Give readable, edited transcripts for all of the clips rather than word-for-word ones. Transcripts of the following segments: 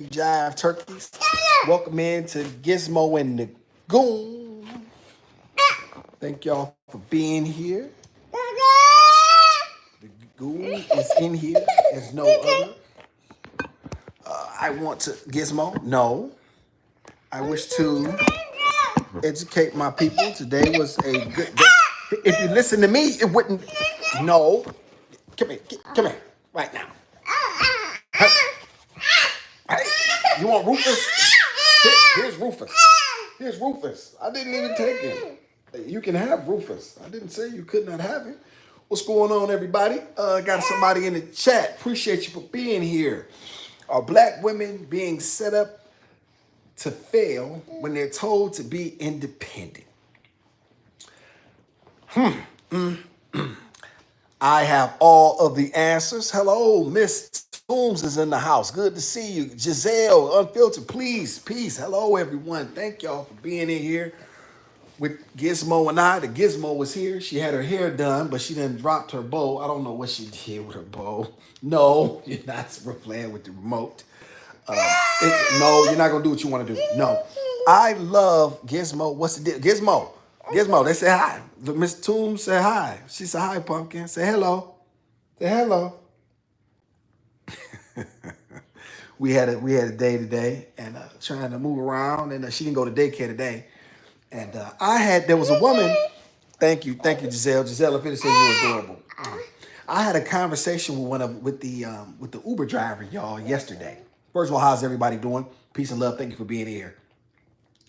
Jive Turkeys. Welcome in to Gizmo and the Goon. Thank y'all for being here. The Goon is in here as no other. I want to Gizmo. No, I wish to educate my people. Today was a good day. If you listen to me, it wouldn't. No, come here, right now. Hey, hey, you want Rufus? Here's Rufus. Here's Rufus. I didn't even take him. You can have Rufus. I didn't say you could not have him. What's going on, everybody? Got somebody in the chat. Appreciate you for being here. Are black women being set up to fail when they're told to be independent? I have all of the answers. Hello, Miss Toombs is in the house. Good to see you. Giselle, Unfiltered, please, peace. Hello, everyone. Thank y'all for being in here with Gizmo and I. The Gizmo was here. She had her hair done, but she done dropped her bow. I don't know what she did with her bow. No, you're not playing with the remote. No, you're not going to do what you want to do. No. I love Gizmo. What's the deal? Gizmo. Gizmo, they say hi. Miss Toombs said hi. She said hi, Pumpkin. Say hello. Say hello. we had a day today and trying to move around, and she didn't go to daycare today. And there was a woman. Thank you, Giselle. Giselle, if it said you were adorable. I had a conversation with the Uber driver, y'all, yesterday. First of all, how's everybody doing? Peace and love. Thank you for being here.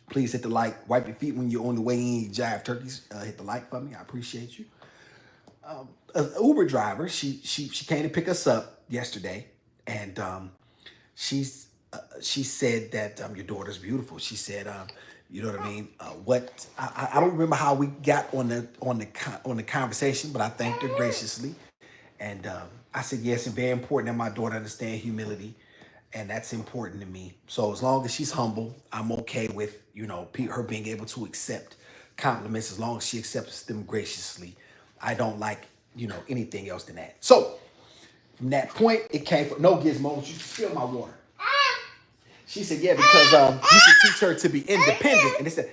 Please hit the like. Wipe your feet when you're on the way in. Jive Turkeys. Hit the like for me. I appreciate you. An Uber driver. She came to pick us up yesterday, and she said that your daughter's beautiful. She said, you know what I mean? I don't remember how we got on the conversation, but I thanked her graciously, and I said yes, it's very important that my daughter understand humility. And that's important to me. So as long as she's humble, I'm okay with, her being able to accept compliments as long as she accepts them graciously. I don't like, anything else than that. So from that point, it came from, no, Gizmo, you spill my water. She said, yeah, because you should teach her to be independent. And I said,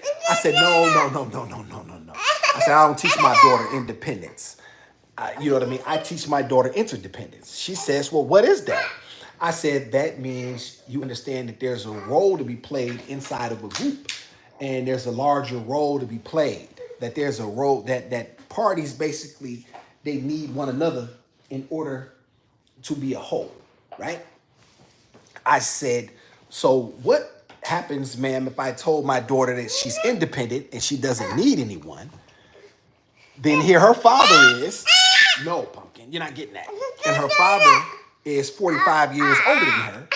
no. I said, I don't teach my daughter independence. You know what I mean? I teach my daughter interdependence. She says, well, what is that? I said, that means you understand that there's a role to be played inside of a group, and there's a larger role to be played. That there's a role that parties basically, they need one another in order to be a whole, right? I said, so what happens, ma'am, if I told my daughter that she's independent and she doesn't need anyone? Then here her father is, no, Pumpkin, you're not getting that. And her father is 45 years older than her.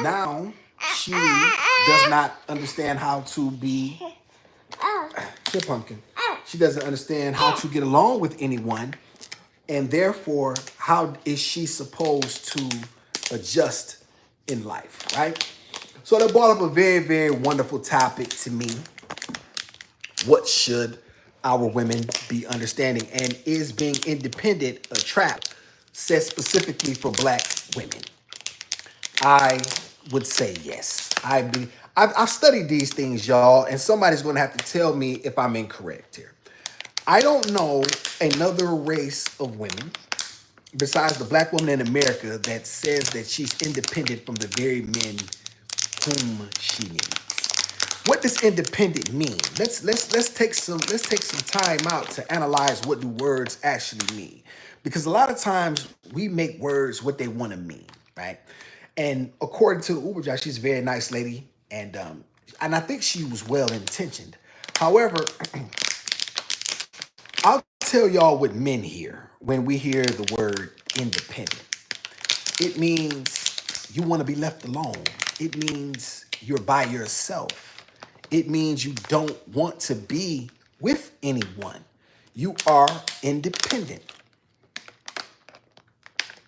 Now she does not understand how to be, here, Pumpkin. She doesn't understand how to get along with anyone. And therefore, how is she supposed to adjust in life, right? So that brought up a very, very wonderful topic to me. What should our women be understanding? And is being independent a trap set specifically for black women? I would say yes. I've studied these things, y'all, and somebody's going to have to tell me if I'm incorrect here. I don't know another race of women besides the black woman in America that says that she's independent from the very men whom she needs. What does independent mean? Let's take some time out to analyze what do words actually mean, because a lot of times we make words what they want to mean, right? And according to the Uber driver, she's a very nice lady, and I think she was well intentioned. However, I'll tell y'all what men hear when we hear the word independent. It means you want to be left alone. It means you're by yourself. It means you don't want to be with anyone. You are independent.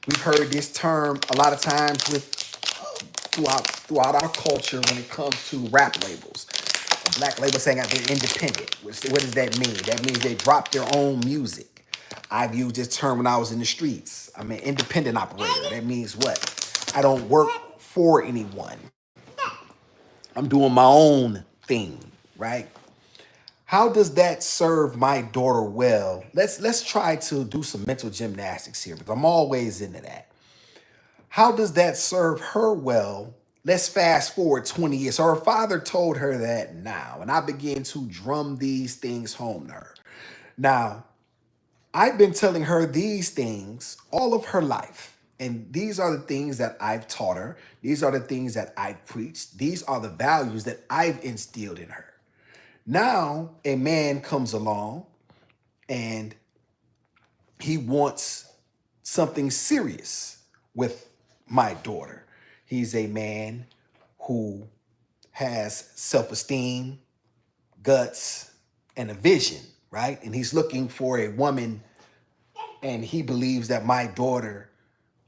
We've heard this term a lot of times throughout our culture when it comes to rap labels. A black label saying they're independent. What does that mean? That means they drop their own music. I've used this term when I was in the streets. I'm an independent operator. That means what? I don't work for anyone. I'm doing my own thing, right? How does that serve my daughter well? Let's try to do some mental gymnastics here because I'm always into that. How does that serve her well? Let's fast forward 20 years. So her father told her that now, and I began to drum these things home to her. Now, I've been telling her these things all of her life. And these are the things that I've taught her. These are the things that I've preached. These are the values that I've instilled in her. Now, a man comes along and he wants something serious with my daughter. He's a man who has self-esteem, guts, and a vision, right? And he's looking for a woman, and he believes that my daughter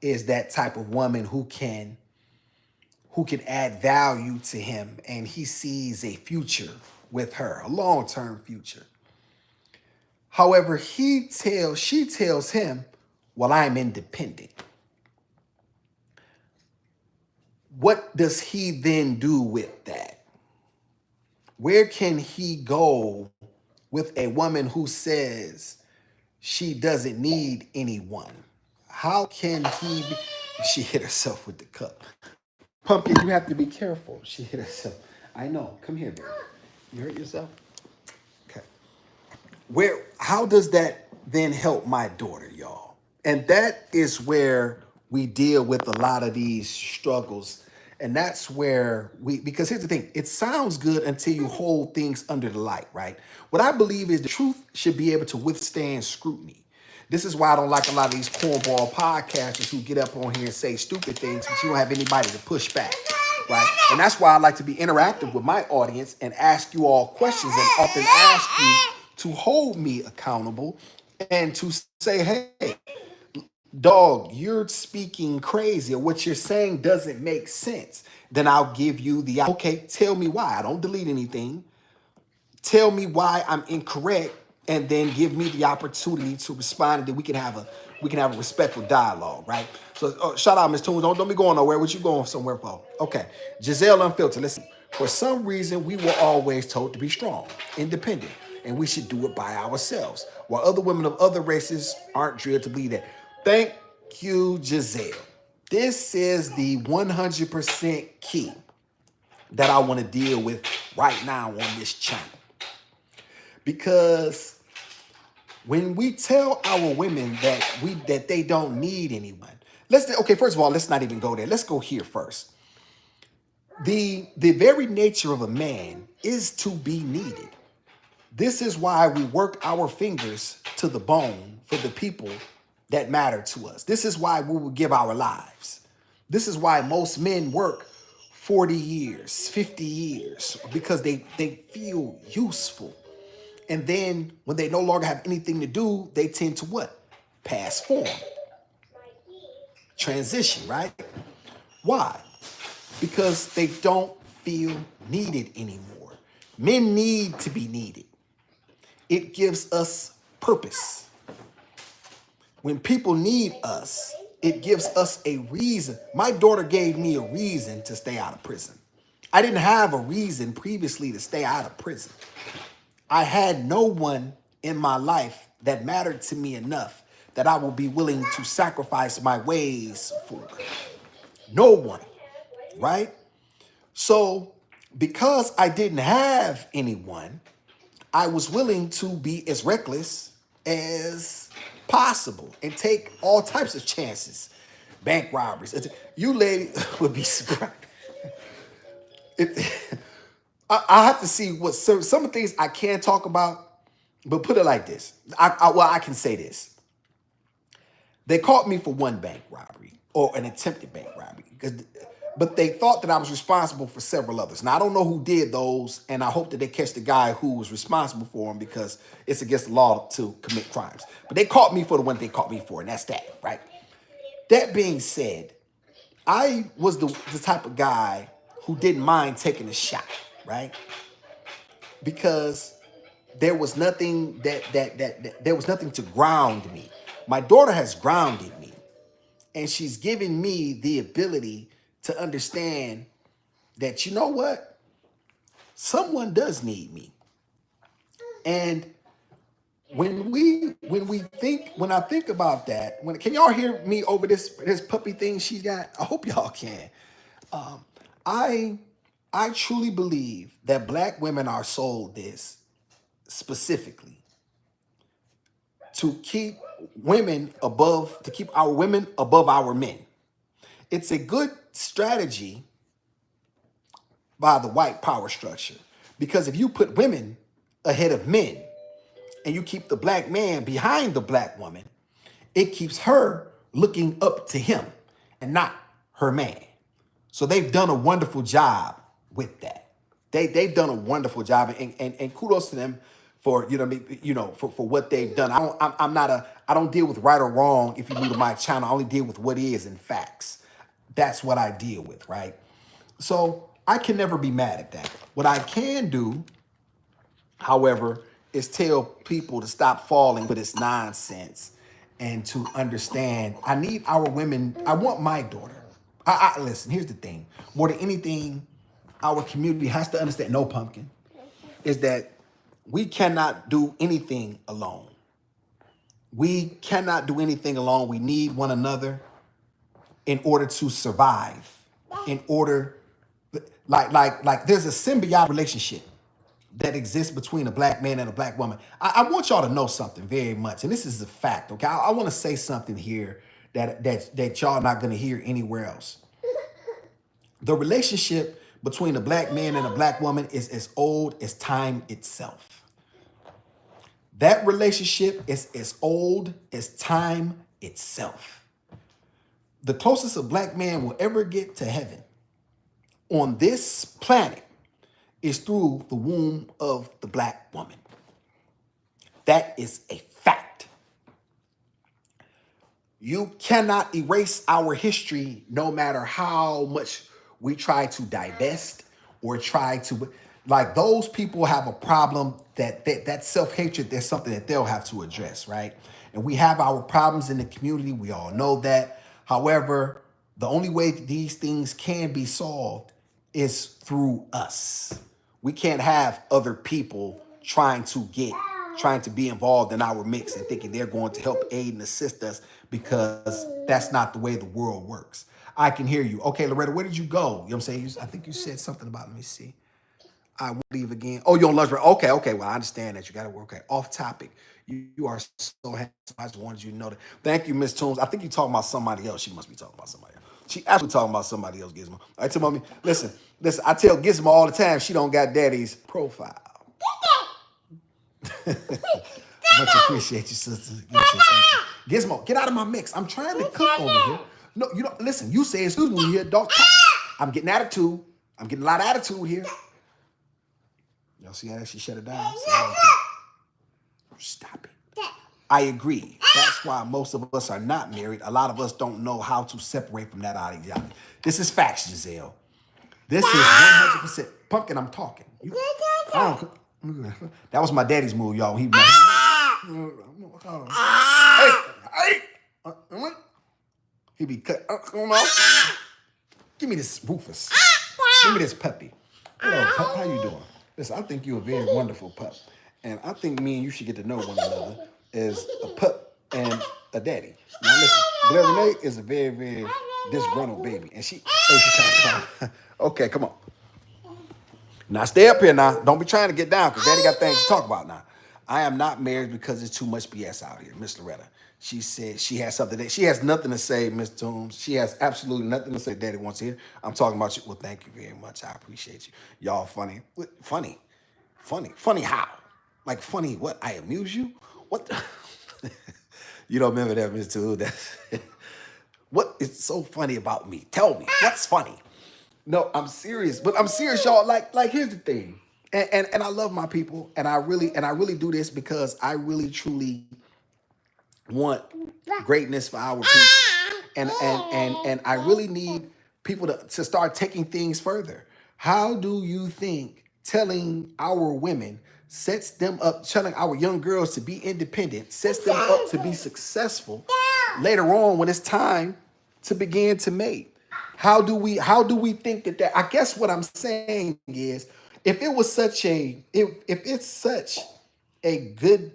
is that type of woman who can add value to him, and he sees a future with her, a long-term future. However, she tells him, well, I'm independent. What does he then do with that? Where can he go with a woman who says she doesn't need anyone? How can he be? She hit herself with the cup. Pumpkin, you have to be careful. She hit herself. I know. Come here, baby. You hurt yourself? Okay. How does that then help my daughter, y'all? And that is where we deal with a lot of these struggles. And that's where because here's the thing, it sounds good until you hold things under the light, right? What I believe is the truth should be able to withstand scrutiny. This is why I don't like a lot of these cornball podcasters who get up on here and say stupid things, but you don't have anybody to push back, right? And that's why I like to be interactive with my audience and ask you all questions and often ask you to hold me accountable and to say, hey, dog, you're speaking crazy or what you're saying doesn't make sense. Then I'll give you okay, tell me why. I don't delete anything. Tell me why I'm incorrect, and then give me the opportunity to respond, and then we can have a respectful dialogue, right? So shout out, Miss Tunes. Don't be going nowhere. What you going somewhere for? Okay. Giselle Unfiltered. Listen, for some reason, we were always told to be strong, independent, and we should do it by ourselves, while other women of other races aren't drilled to believe that. Thank you, Giselle. This is the 100% key that I want to deal with right now on this channel. Because when we tell our women that they don't need anyone, first of all, let's not even go there. Let's go here first. The very nature of a man is to be needed. This is why we work our fingers to the bone for the people that matter to us. This is why we will give our lives. This is why most men work 40 years, 50 years, because they feel useful. And then when they no longer have anything to do, they tend to what? Pass form. Transition, right? Why? Because they don't feel needed anymore. Men need to be needed. It gives us purpose. When people need us, it gives us a reason. My daughter gave me a reason to stay out of prison. I didn't have a reason previously to stay out of prison. I had no one in my life that mattered to me enough that I will be willing to sacrifice my ways for. No one, right? So because I didn't have anyone, I was willing to be as reckless as possible and take all types of chances. Bank robberies. You lady would be surprised. I have to see what some of the things I can talk about, but put it like this. I can say this. They caught me for one bank robbery or an attempted bank robbery, but they thought that I was responsible for several others. Now, I don't know who did those, and I hope that they catch the guy who was responsible for them because it's against the law to commit crimes. But they caught me for the one they caught me for, and that's that, right? That being said, I was the type of guy who didn't mind taking a shot, right? Because there was nothing there was nothing to ground me. My daughter has grounded me, and she's given me the ability to understand that, you know what? Someone does need me. And when I think about that, can y'all hear me over this puppy thing she got? I hope y'all can. I I truly believe that black women are sold this specifically to keep to keep our women above our men. It's a good strategy by the white power structure. Because if you put women ahead of men and you keep the black man behind the black woman, it keeps her looking up to him and not her man. So they've done a wonderful job with that. They've done a wonderful job, and kudos to them for for what they've done. I don't deal with right or wrong. If you new to my channel, I only deal with what is and facts. That's what I deal with, right? So I can never be mad at that. What I can do, however, is tell people to stop falling for this nonsense and to understand. I need our women. I want my daughter. Listen, here's the thing. More than anything, our community has to understand, no pumpkin, is that we cannot do anything alone. We cannot do anything alone. We need one another in order to survive. In order, like there's a symbiotic relationship that exists between a black man and a black woman. I want y'all to know something very much, and this is a fact, okay? I want to say something here that y'all not going to hear anywhere else. The relationship between a black man and a black woman is as old as time itself. That relationship is as old as time itself. The closest a black man will ever get to heaven on this planet is through the womb of the black woman. That is a fact. You cannot erase our history no matter how much we try to divest or try to, like, those people have a problem that self-hatred, there's something that they'll have to address, right? And we have our problems in the community. We all know that. However, the only way these things can be solved is through us. We can't have other people trying to be involved in our mix and thinking they're going to help aid and assist us, because that's not the way the world works. I can hear you. Okay, Loretta, where did you go? You know what I'm saying? I think you said something about, let me see. I will leave again. Oh, you're on lunch break. Okay. Well, I understand that you got to work. Okay, off topic. You are so handsome. I just wanted you to know that. Thank you, Miss Toombs. I think you're talking about somebody else. She must be talking about somebody else. She actually talking about somebody else, Gizmo. All right, tell mommy, listen. I tell Gizmo all the time she don't got daddy's profile. Much appreciate you, sister. Gizmo, get out of my mix. I'm trying to cook over here. No, you don't listen. You say excuse me here, dog. I'm getting attitude. I'm getting a lot of attitude here. Y'all see how she shut it down? Stop it. I agree. That's why most of us are not married. A lot of us don't know how to separate from that ideology. This is facts, Giselle. This is 100% pumpkin. I'm talking. That was my daddy's move, y'all. He be cut. Give me this Rufus. Give me this puppy. Hello, pup. How you doing? Listen, I think you're a very wonderful pup. And I think me and you should get to know one another as a pup and a daddy. Now listen, Blair Renee is a very, very disgruntled baby. And she's trying to climb. Okay, come on. Now stay up here now. Don't be trying to get down, because daddy got things to talk about now. I am not married because there's too much BS out here, Miss Loretta. She said she has something that she has nothing to say, Miss Toombs. She has absolutely nothing to say. Daddy wants to hear. I'm talking about you. Well, thank you very much. I appreciate you. Y'all funny. Funny how? Like funny what? I amuse you? What the? You don't remember that, Miss Toombs? What is so funny about me? Tell me. What's funny? No, I'm serious. But I'm serious, y'all. Like here's the thing. And I love my people, and I really do this because I really truly want greatness for our people. And I really need people to start taking things further. How do you think telling our women sets them up, telling our young girls to be independent, sets them up to be successful later on when it's time to begin to mate? How do we think that I guess what I'm saying is if it's such a good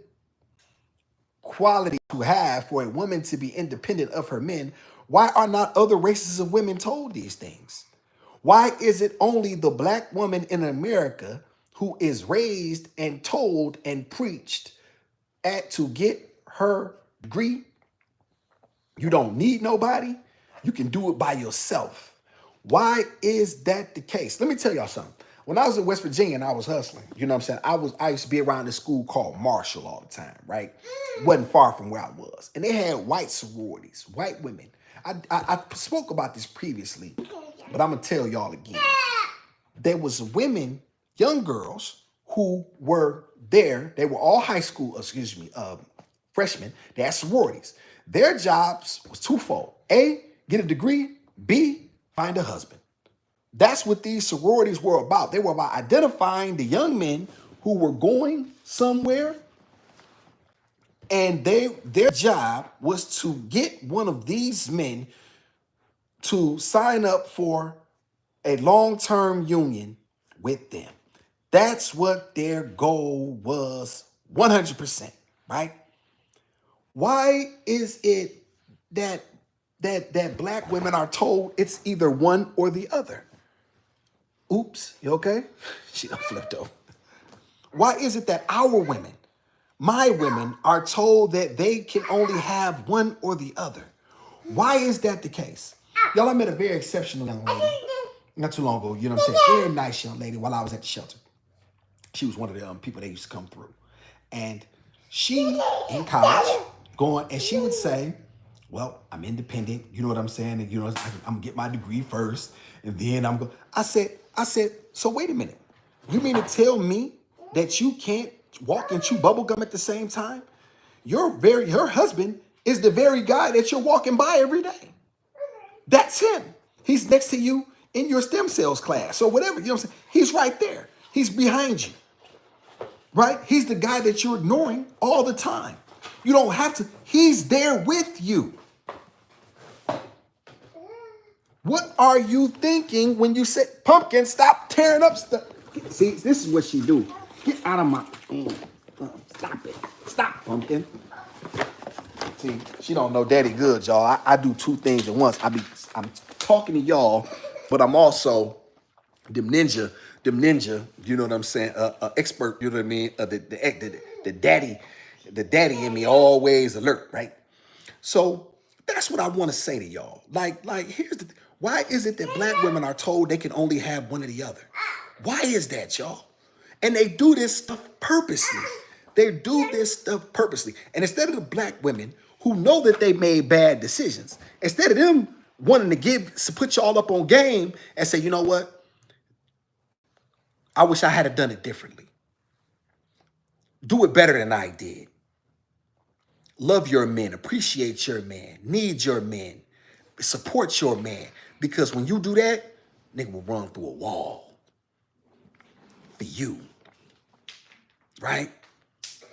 quality to have for a woman to be independent of her men, why are not other races of women told these things? Why is it only the black woman in America who is raised and told and preached at to get her degree? You don't need nobody. You can do it by yourself. Why is that the case? Let me tell y'all something. When I was in West Virginia and I was hustling, you know what I'm saying? I used to be around this school called Marshall all the time, right? Wasn't far from where I was. And they had white sororities, white women. I spoke about this previously, but I'm gonna tell y'all again. There was women, young girls, who were there. They were all high school, freshmen. They had sororities. Their jobs was twofold. A, get a degree. B, find a husband. That's what these sororities were about. They were about identifying the young men who were going somewhere, and their job was to get one of these men to sign up for a long-term union with them. That's what their goal was 100%, right? Why is it that black women are told it's either one or the other? Oops, you okay? She done flipped over. Why is it that our women, my women, are told that they can only have one or the other? Why is that the case? Y'all, I met a very exceptional young lady not too long ago, you know what I'm saying? Very nice young lady while I was at the shelter. She was one of the people that used to come through. And she, in college, going, and she would say, well, I'm independent, you know what I'm saying? And, you know, I'm gonna get my degree first, and then I'm going. I said, so wait a minute. You mean to tell me that you can't walk and chew bubble gum at the same time? Her husband is the very guy that you're walking by every day. That's him. He's next to you in your stem cells class or whatever. You know what I'm saying? He's right there. He's behind you. Right? He's the guy that you're ignoring all the time. You don't have to. He's there with you. What are you thinking when you say, Pumpkin, stop tearing up stuff? See, this is what she do. Get out of my... Stop it. Stop, Pumpkin. See, she don't know daddy good, y'all. I do two things at once. I'm talking to y'all, but I'm also them ninja, you know what I'm saying? Expert, you know what I mean? The daddy in me always alert, right? So that's what I want to say to y'all. Like why is it that black women are told they can only have one or the other? Why is that, y'all? And they do this stuff purposely. They do this stuff purposely. And instead of the black women who know that they made bad decisions, instead of them wanting to put y'all up on game and say, you know what? I wish I had done it differently. Do it better than I did. Love your men, appreciate your man, need your men, support your man. Because when you do that, nigga will run through a wall for you. Right?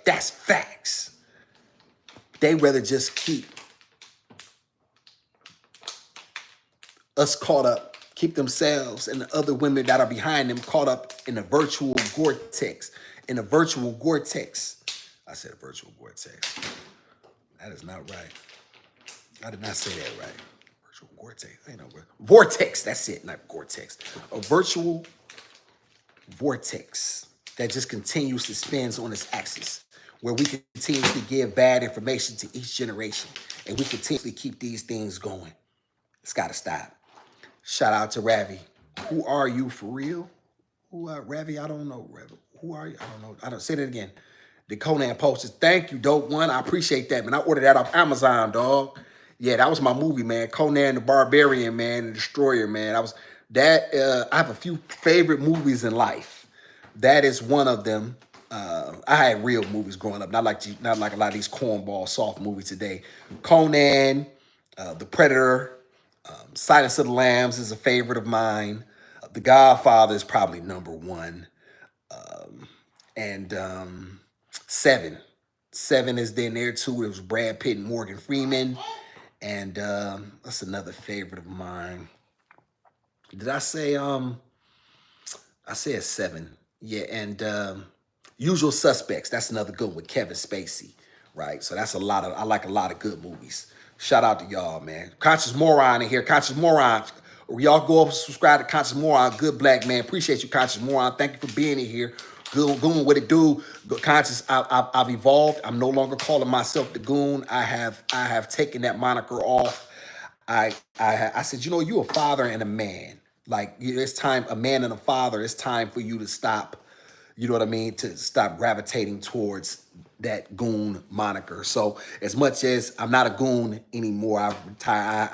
That's facts. They rather just keep us caught up, keep themselves and the other women that are behind them caught up in a virtual vortex. In a virtual vortex. I said virtual vortex. That is not right. I did not say that right. Virtual vortex. Ain't no word. Vortex. That's it, not vortex. A virtual vortex that just continues to spin on its axis, where we continuously give bad information to each generation, and we continuously keep these things going. It's got to stop. Shout out to Ravi. Who are you for real? Who are Ravi? I don't know, Ravi. Who are you? I don't know. I don't say that again. The Conan posters. Thank you, dope one. I appreciate that, man. I ordered that off Amazon, dog. Yeah, that was my movie, man. Conan the Barbarian, man, the Destroyer, man. I have a few favorite movies in life. That is one of them. I had real movies growing up, not like a lot of these cornball soft movies today. Conan, The Predator, Silence of the Lambs is a favorite of mine. The Godfather is probably number one. And Seven. Seven is in there too. It was Brad Pitt and Morgan Freeman. And that's another favorite of mine. Did I said seven. Yeah, and Usual Suspects. That's another good one with Kevin Spacey, right? So that's a lot of I like a lot of good movies. Shout out to y'all, man. Conscious Moron in here. Conscious Moron. Y'all go up and subscribe to Conscious Moron. Good black man. Appreciate you, Conscious Moron. Thank you for being in here. Goon, what it do? Conscious, I've evolved. I'm no longer calling myself the Goon. I have taken that moniker off. I said, you're a father and a man. Like it's time, a man and a father. It's time for you to stop. You know what I mean? To stop gravitating towards that goon moniker. So as much as I'm not a goon anymore, I've retired.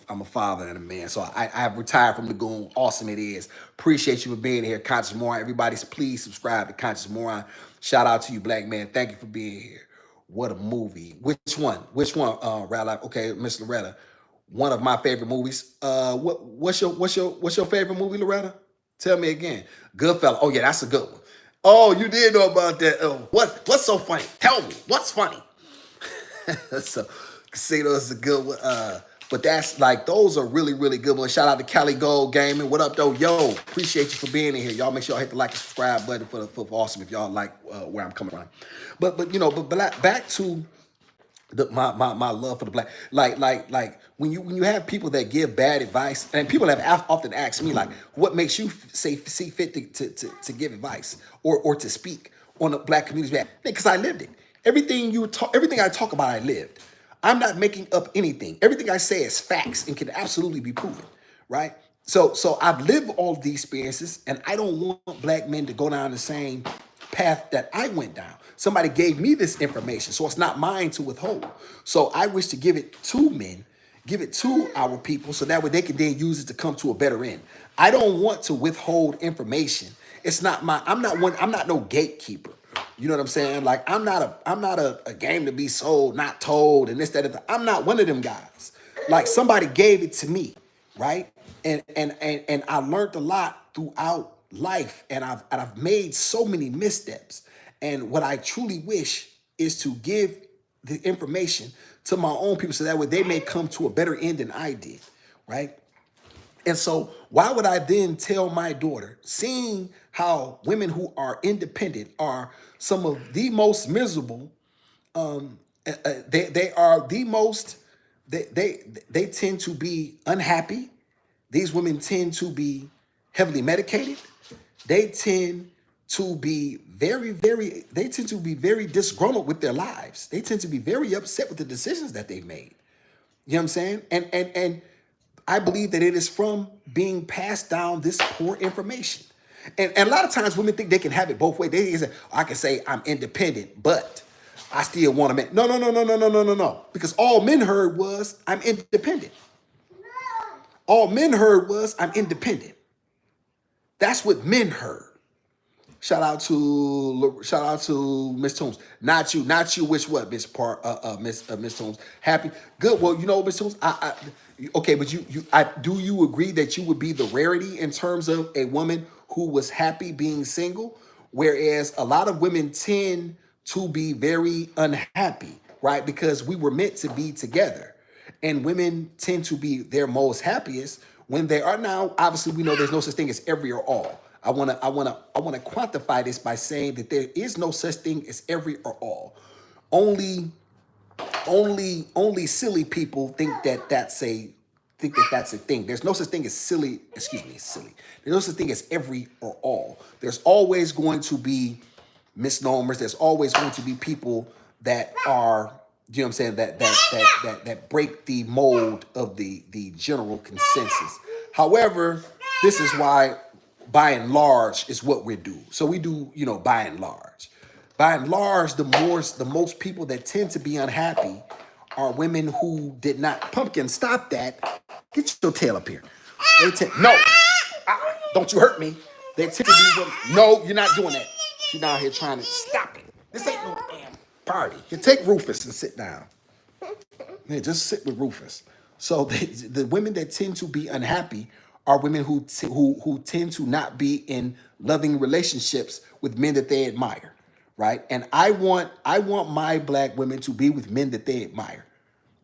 I'm a father and a man. So I've retired from the goon. Awesome it is. Appreciate you for being here, Conscious Moron. Everybody, please subscribe to Conscious Moron. Shout out to you, black man. Thank you for being here. What a movie. Which one? Which one? Rally. Okay, Miss Loretta. One of my favorite movies. What's your favorite movie, Loretta? Tell me again. Goodfella. Oh yeah, that's a good one. Oh, you did know about that. What's so funny? Tell me. What's funny? So Casino is a good one. But that's like those are really, really good ones. Shout out to Cali Gold Gaming. What up though? Yo, appreciate you for being in here. Y'all make sure y'all hit the like and subscribe button for awesome if y'all like where I'm coming from. But back to my love for the black like when you have people that give bad advice, and people have often asked me like, what makes you see fit to give advice or to speak on the black community's behalf? Because I lived it. Everything I talk about, I lived. I'm not making up anything. Everything I say is facts and can absolutely be proven, right? So I've lived all of these experiences, and I don't want black men to go down the same path that I went down. Somebody gave me this information, so it's not mine to withhold. So I wish to give it to men, give it to our people, so that way they can then use it to come to a better end. I don't want to withhold information. It's not my. I'm not no gatekeeper. You know what I'm saying? Like I'm not a game to be sold, not told, and this, that, and that. I'm not one of them guys. Like somebody gave it to me, right? And I learned a lot throughout life, and I've made so many missteps. And what I truly wish is to give the information to my own people so that way they may come to a better end than I did, right? And so, why would I then tell my daughter, seeing how women who are independent are some of the most miserable, they are the most, they tend to be unhappy. These women tend to be heavily medicated. They tend to be they tend to be very disgruntled with their lives. They tend to be very upset with the decisions that they've made. You know what I'm saying? And I believe that it is from being passed down this poor information. And a lot of times women think they can have it both ways. They say, I can say I'm independent, but I still want a man. No. Because all men heard was I'm independent. All men heard was I'm independent. That's what men heard. Shout out to Miss Toombs. Not you. Which what, Miss Toombs? Happy, good. Well, Miss Toombs. Okay, but do you agree that you would be the rarity in terms of a woman who was happy being single, whereas a lot of women tend to be very unhappy, right? Because we were meant to be together, and women tend to be their most happiest when they are. Now, obviously, we know there's no such thing as every or all. I wanna quantify this by saying that there is no such thing as every or all. Only silly people think that that's a thing. There's no such thing as silly. Excuse me, silly. There's no such thing as every or all. There's always going to be misnomers. There's always going to be people that are, you know what I'm saying, that break the mold of the general consensus. However, this is why by and large is what we do. So we do, by and large. By and large, the most people that tend to be unhappy are women who did not. Pumpkin, stop that. Get your tail up here. No. Don't you hurt me. They tend to be women. No, you're not doing that. She's down here trying to stop it. This ain't no damn party. You take Rufus and sit down. Yeah, just sit with Rufus. So the women that tend to be unhappy are women who tend to not be in loving relationships with men that they admire, right? And I want my black women to be with men that they admire.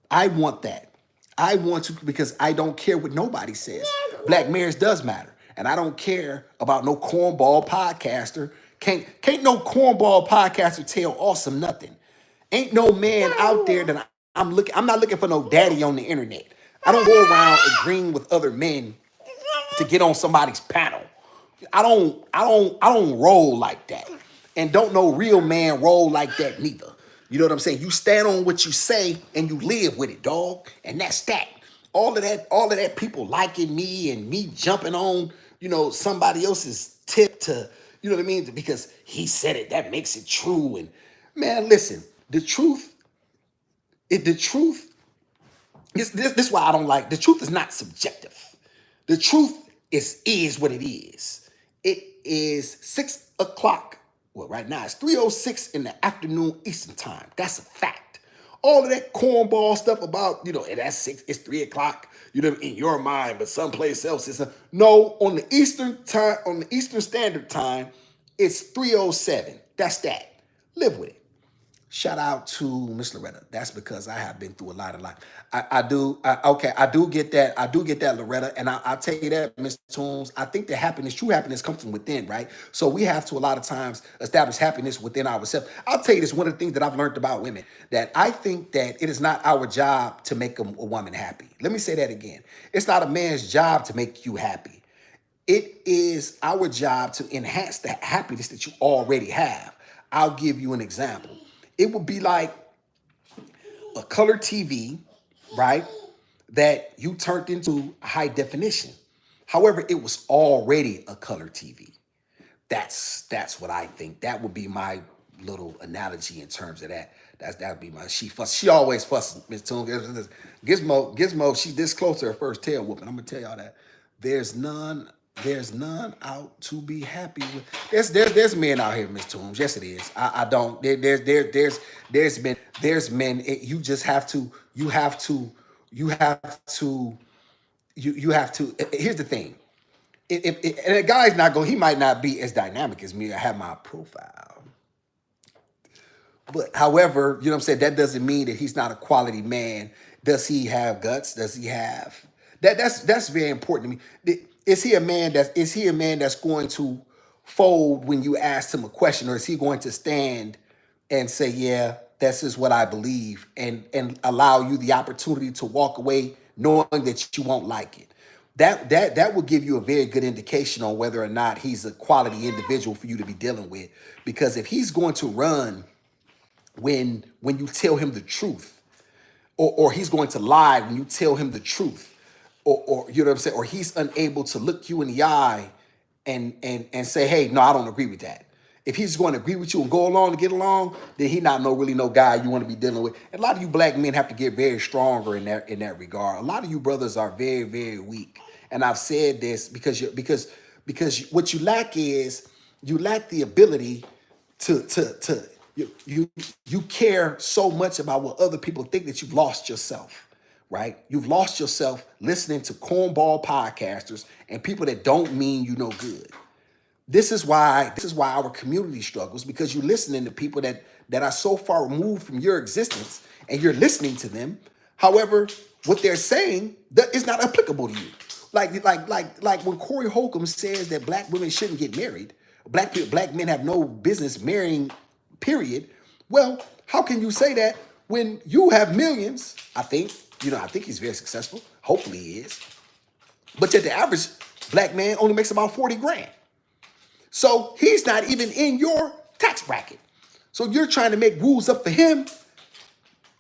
I want that. I want to, because I don't care what nobody says. Black marriage does matter. And I don't care about no cornball podcaster. Can't no cornball podcaster tell awesome nothing. Ain't no man out there that I'm looking. I'm not looking for no daddy on the internet. I don't go around agreeing with other men to get on somebody's panel. I don't roll like that. And don't no real man roll like that neither. You know what I'm saying? You stand on what you say and you live with it, dog. And that's that. All of that people liking me and me jumping on, somebody else's tip to, you know what I mean? Because he said it, that makes it true. And man, listen, the truth this is why I don't like the truth is not subjective. The truth is what it is. It is 6 o'clock. Well, right now it's 3:06 in the afternoon Eastern time. That's a fact. All of that cornball stuff about, that's 6, it's 3 o'clock, in your mind, but someplace else it's no, on the Eastern time, on the Eastern Standard Time, it's 3:07. That's that. Live with it. Shout out to Miss Loretta. That's because I have been through a lot of life. I do get that. I do get that, Loretta. And I'll tell you that, Mr. Toombs. I think that true happiness comes from within, right? So we have to a lot of times establish happiness within ourselves. I'll tell you this, one of the things that I've learned about women, that I think that it is not our job to make a woman happy. Let me say that again. It's not a man's job to make you happy. It is our job to enhance the happiness that you already have. I'll give you an example. It would be like a color TV, right? That you turned into high definition. However, it was already a color TV. That's what I think. That would be my little analogy in terms of that. That would be my she always fusses, Miss Tune. Gizmo, she's this close to her first tail whooping. I'm gonna tell y'all that. There's none there's none out to be happy with. There's men out here, Miss Toombs. Yes, it is. I don't. There's men. You just have to. You have to. Here's the thing. If and a guy's not going, he might not be as dynamic as me. I have my profile. But however, you know what I'm saying, that doesn't mean that he's not a quality man. Does he have guts? Does he have that's very important to me. Is he a man that's going to fold when you ask him a question, or is he going to stand and say, yeah, this is what I believe, and allow you the opportunity to walk away knowing that you won't like it? That will give you a very good indication on whether or not he's a quality individual for you to be dealing with. Because if he's going to run when you tell him the truth, or he's going to lie when you tell him the truth, or you know what I'm saying, or he's unable to look you in the eye and say, hey, no, I don't agree with that. If he's going to agree with you and go along to get along, then he not really no guy you want to be dealing with. And a lot of you black men have to get very stronger in that regard. A lot of you brothers are very, very weak. And I've said this because what you lack is you lack the ability to you care so much about what other people think that you've lost yourself, right? You've lost yourself listening to cornball podcasters and people that don't mean you no good. This is why our community struggles, because you're listening to people that are so far removed from your existence, and you're listening to them. However, what they're saying that is not applicable to you. Like when Corey Holcomb says that black women shouldn't get married, black men have no business marrying, period. Well, how can you say that when you have millions? I think he's very successful. Hopefully he is. But yet the average black man only makes about 40 grand. So he's not even in your tax bracket. So you're trying to make rules up for him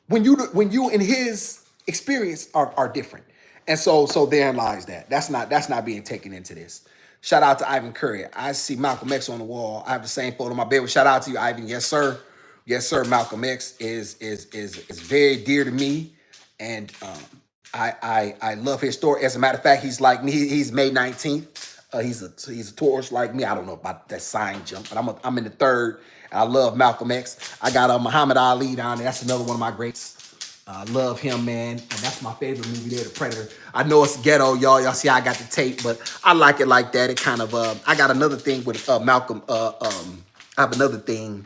when you and his experience are different. And so therein lies that. That's not being taken into this. Shout out to Ivan Curry. I see Malcolm X on the wall. I have the same photo on my bed. Shout out to you, Ivan. Yes, sir. Yes, sir. Malcolm X is very dear to me, and I love his story. As a matter of fact, he's like me. He's May 19th. He's a Taurus like me. I don't know about that sign jump, but I'm in the third. And I love Malcolm X. I got Muhammad Ali down there. That's another one of my greats. I love him, man. And that's my favorite movie there, The Predator. I know it's ghetto, y'all. Y'all see I got the tape, but I like it like that. It kind of, I got another thing with Malcolm. I have another thing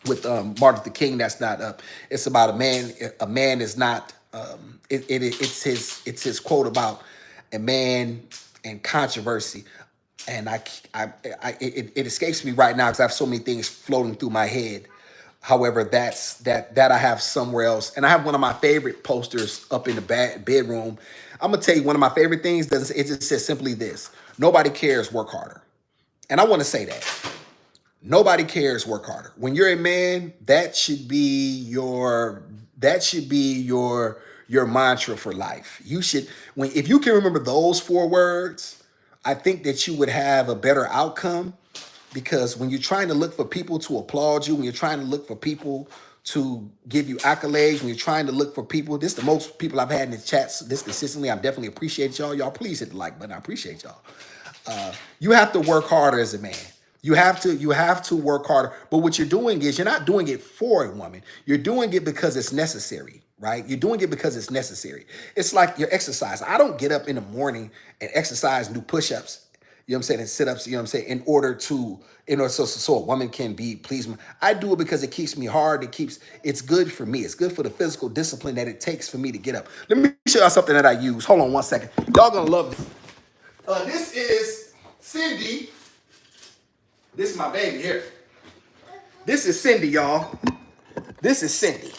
with Martin Luther King that's not it's about a man is not, it's his quote about and man and controversy. And it escapes me right now because I have so many things floating through my head. However, that I have somewhere else, and I have one of my favorite posters up in the bedroom. I'm gonna tell you one of my favorite things. It just says simply this: nobody cares, work harder. And I want to say that nobody cares, work harder. When you're a man, that should be your mantra for life. You should, when if you can remember those 4 words, I think that you would have a better outcome. Because when you're trying to look for people to applaud you, when you're trying to look for people to give you accolades, when you're trying to look for people, this is the most people I've had in the chats this consistently. I definitely appreciate y'all. Y'all please hit the like button. I appreciate y'all. You have to work harder as a man. You have to work harder. But what you're doing is you're not doing it for a woman. You're doing it because it's necessary, right? You're doing it because it's necessary. It's like your exercise. I don't get up in the morning and exercise, do push-ups, you know what I'm saying, and sit-ups, you know what I'm saying, so a woman can be pleased. I do it because it keeps me hard. It's good for me. It's good for the physical discipline that it takes for me to get up. Let me show y'all something that I use. Hold on one second. Y'all gonna love this. This is Cindy. This is my baby here. This is Cindy, y'all. This is Cindy.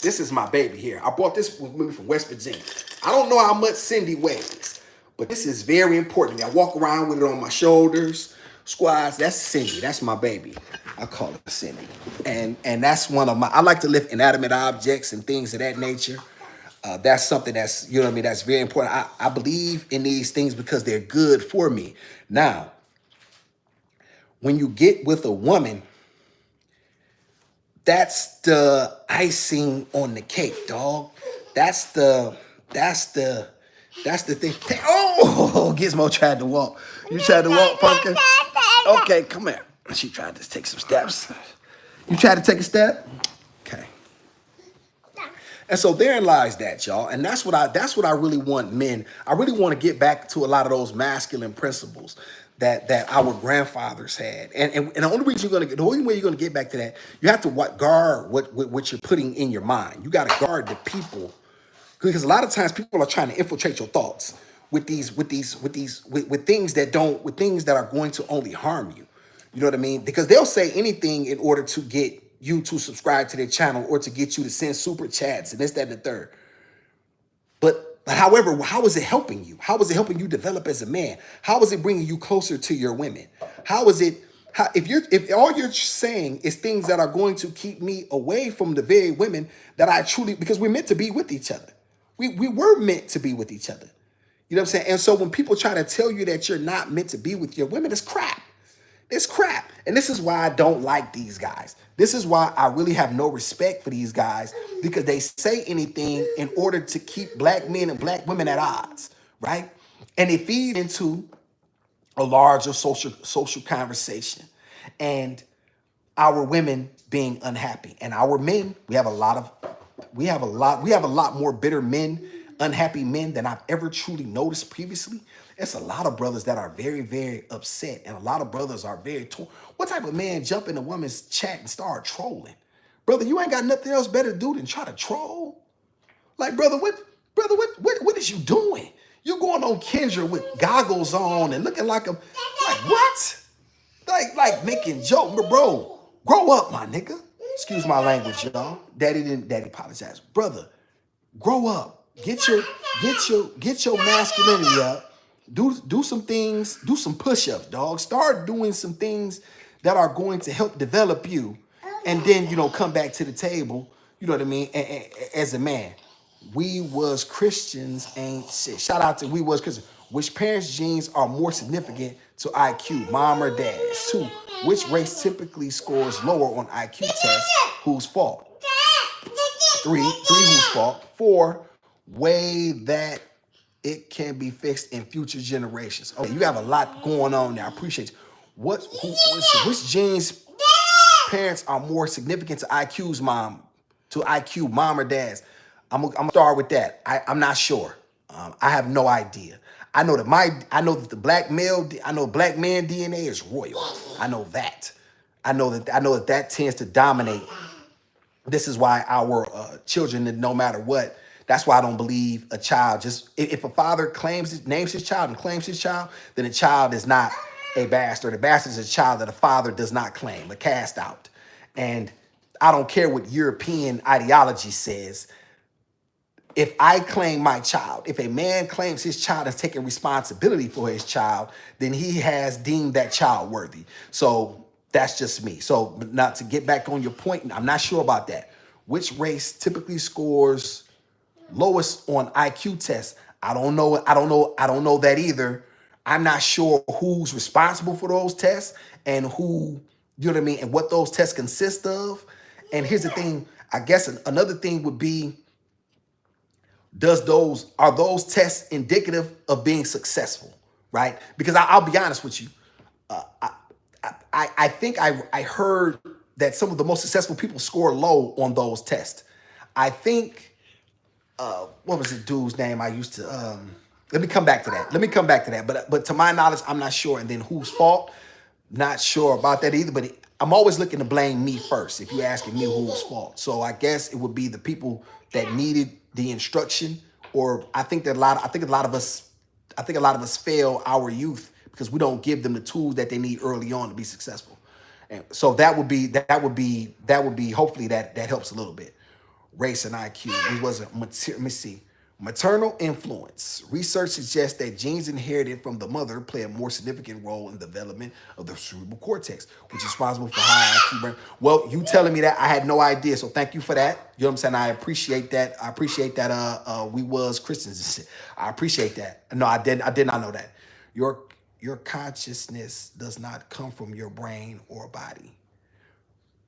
This is my baby here. I bought this with me from West Virginia. I don't know how much Cindy weighs, but this is very important. I walk around with it on my shoulders, squats. That's Cindy. That's my baby. I call it Cindy. And that's one of my, I like to lift inanimate objects and things of that nature. That's something that's, you know what I mean, that's very important. I believe in these things because they're good for me. Now, when you get with a woman, that's the icing on the cake, dog. That's the thing. Oh, Gizmo tried to walk. You tried to walk, Pumpkin? Okay, come here. She tried to take some steps. You tried to take a step? Okay. And so therein lies that, y'all. And that's what I really want men. I really want to get back to a lot of those masculine principles that our grandfathers had. And the only way you're gonna get back to that, you have to guard what you're putting in your mind. You got to guard the people, because a lot of times people are trying to infiltrate your thoughts with things that are going to only harm you. You know what I mean? Because they'll say anything in order to get you to subscribe to their channel or to get you to send super chats and this, that, and the third. But however, how is it helping you? How is it helping you develop as a man? How is it bringing you closer to your women? If all you're saying is things that are going to keep me away from the very women that I truly, because we're meant to be with each other. We were meant to be with each other. You know what I'm saying? And so when people try to tell you that you're not meant to be with your women, it's crap. It's crap. And this is why I don't like these guys. This is why I really have no respect for these guys, because they say anything in order to keep black men and black women at odds, right? And it feeds into a larger social conversation, and our women being unhappy, and our men, we have a lot more bitter men, unhappy men than I've ever truly noticed previously. It's a lot of brothers that are very, very upset, and a lot of brothers are very torn. What type of man jump in a woman's chat and start trolling? Brother, you ain't got nothing else better to do than try to troll. Like, what is you doing? You going on Kendra with goggles on and looking like what? Like making joke, bro. Grow up, my nigga. Excuse my language, y'all. Daddy apologize. Brother, grow up. Get your masculinity up. Do some things, do some push-ups, dog. Start doing some things that are going to help develop you. And then, come back to the table, you know what I mean, as a man. We was Christians ain't shit. Shout out to We Was Christians. Which parents' genes are more significant to IQ, mom or dad's? 2, which race typically scores lower on IQ tests? Whose fault? 3, whose fault? 4, way that it can be fixed in future generations. Okay, you have a lot going on there. I appreciate you. Which genes parents are more significant to IQ, mom or dad's? I'm gonna start with that. I'm not sure. I have no idea. I know that the black man DNA is royal. I know that. I know that tends to dominate. This is why our children, no matter what, That's why I don't believe a child just if a father names his child and claims his child, then a child is not a bastard. A bastard is a child that a father does not claim, a cast out. And I don't care what European ideology says. If I claim my child, if a man claims his child is taking responsibility for his child, then he has deemed that child worthy. So that's just me. So not to get back on your point, I'm not sure about that. Which race typically scores lowest on IQ tests? I don't know. I don't know that either. I'm not sure who's responsible for those tests and who, you know what I mean, and what those tests consist of. And here's the thing, I guess another thing would be, are those tests indicative of being successful, right? Because I'll be honest with you, I think I heard that some of the most successful people score low on those tests. I think what was the dude's name I used to let me come back to that. But to my knowledge, I'm not sure. And then whose fault? Not sure about that either. But I'm always looking to blame me first. If you're asking me whose fault, so I guess it would be the people that needed the instruction. Or I think a lot of us fail our youth because we don't give them the tools that they need early on to be successful. And so that would be hopefully that helps a little bit. Race and IQ. It wasn't. Let me see. Maternal influence. Research suggests that genes inherited from the mother play a more significant role in the development of the cerebral cortex, which is responsible for high IQ brain. Well, you telling me that, I had no idea. So thank you for that. You know what I'm saying? I appreciate that. We was Christians and shit. I appreciate that. No, I did not know that. Your consciousness does not come from your brain or body.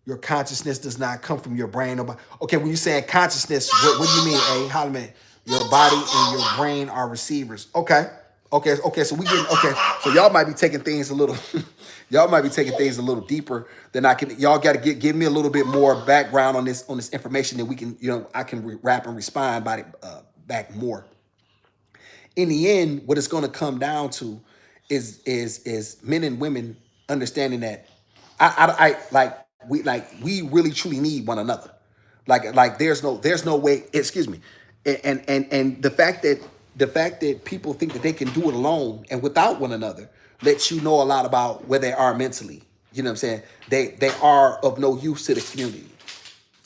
Your consciousness does not come from your brain. Okay, when you're saying consciousness, what do you mean, A? How do you mean? Your body and your brain are receivers. Okay. So we get okay. So y'all might be taking things a little, y'all might be taking things a little deeper than I can. Y'all got to give me a little bit more background on this information that we can, I can wrap and respond by back more. In the end, what it's going to come down to is men and women understanding that we really truly need one another. Like there's no way. Excuse me, and the fact that people think that they can do it alone and without one another lets you know a lot about where they are mentally. You know what I'm saying? They are of no use to the community.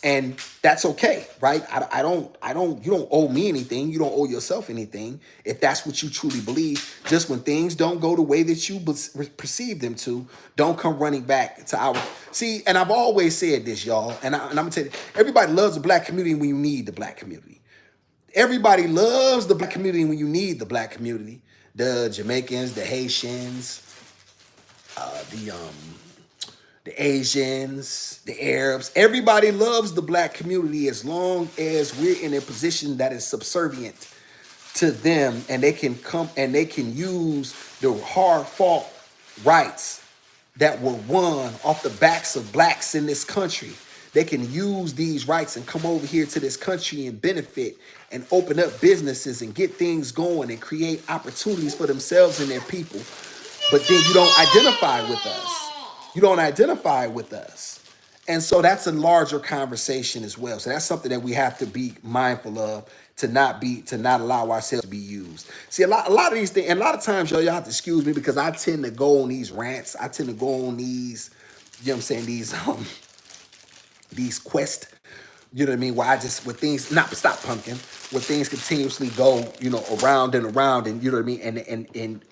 And that's okay, right? You don't owe me anything. You don't owe yourself anything. If that's what you truly believe, just when things don't go the way that you perceive them to, don't come running back to see, and I've always said this, y'all, and I'm gonna tell you, everybody loves the black community when you need the black community. Everybody loves the black community when you need the black community. The Jamaicans, the Haitians, the Asians, the Arabs, everybody loves the black community as long as we're in a position that is subservient to them and they can come and they can use the hard fought rights that were won off the backs of blacks in this country. They can use these rights and come over here to this country and benefit and open up businesses and get things going and create opportunities for themselves and their people. But then you don't identify with us. You don't identify with us. And so that's a larger conversation as well. So that's something that we have to be mindful of, to not allow ourselves to be used. See, a lot of these things, and a lot of times, y'all have to excuse me because I tend to go on these rants. I tend to go on these, you know what I'm saying, these quests, you know what I mean, where things continuously go, around and around, and you know what I mean, and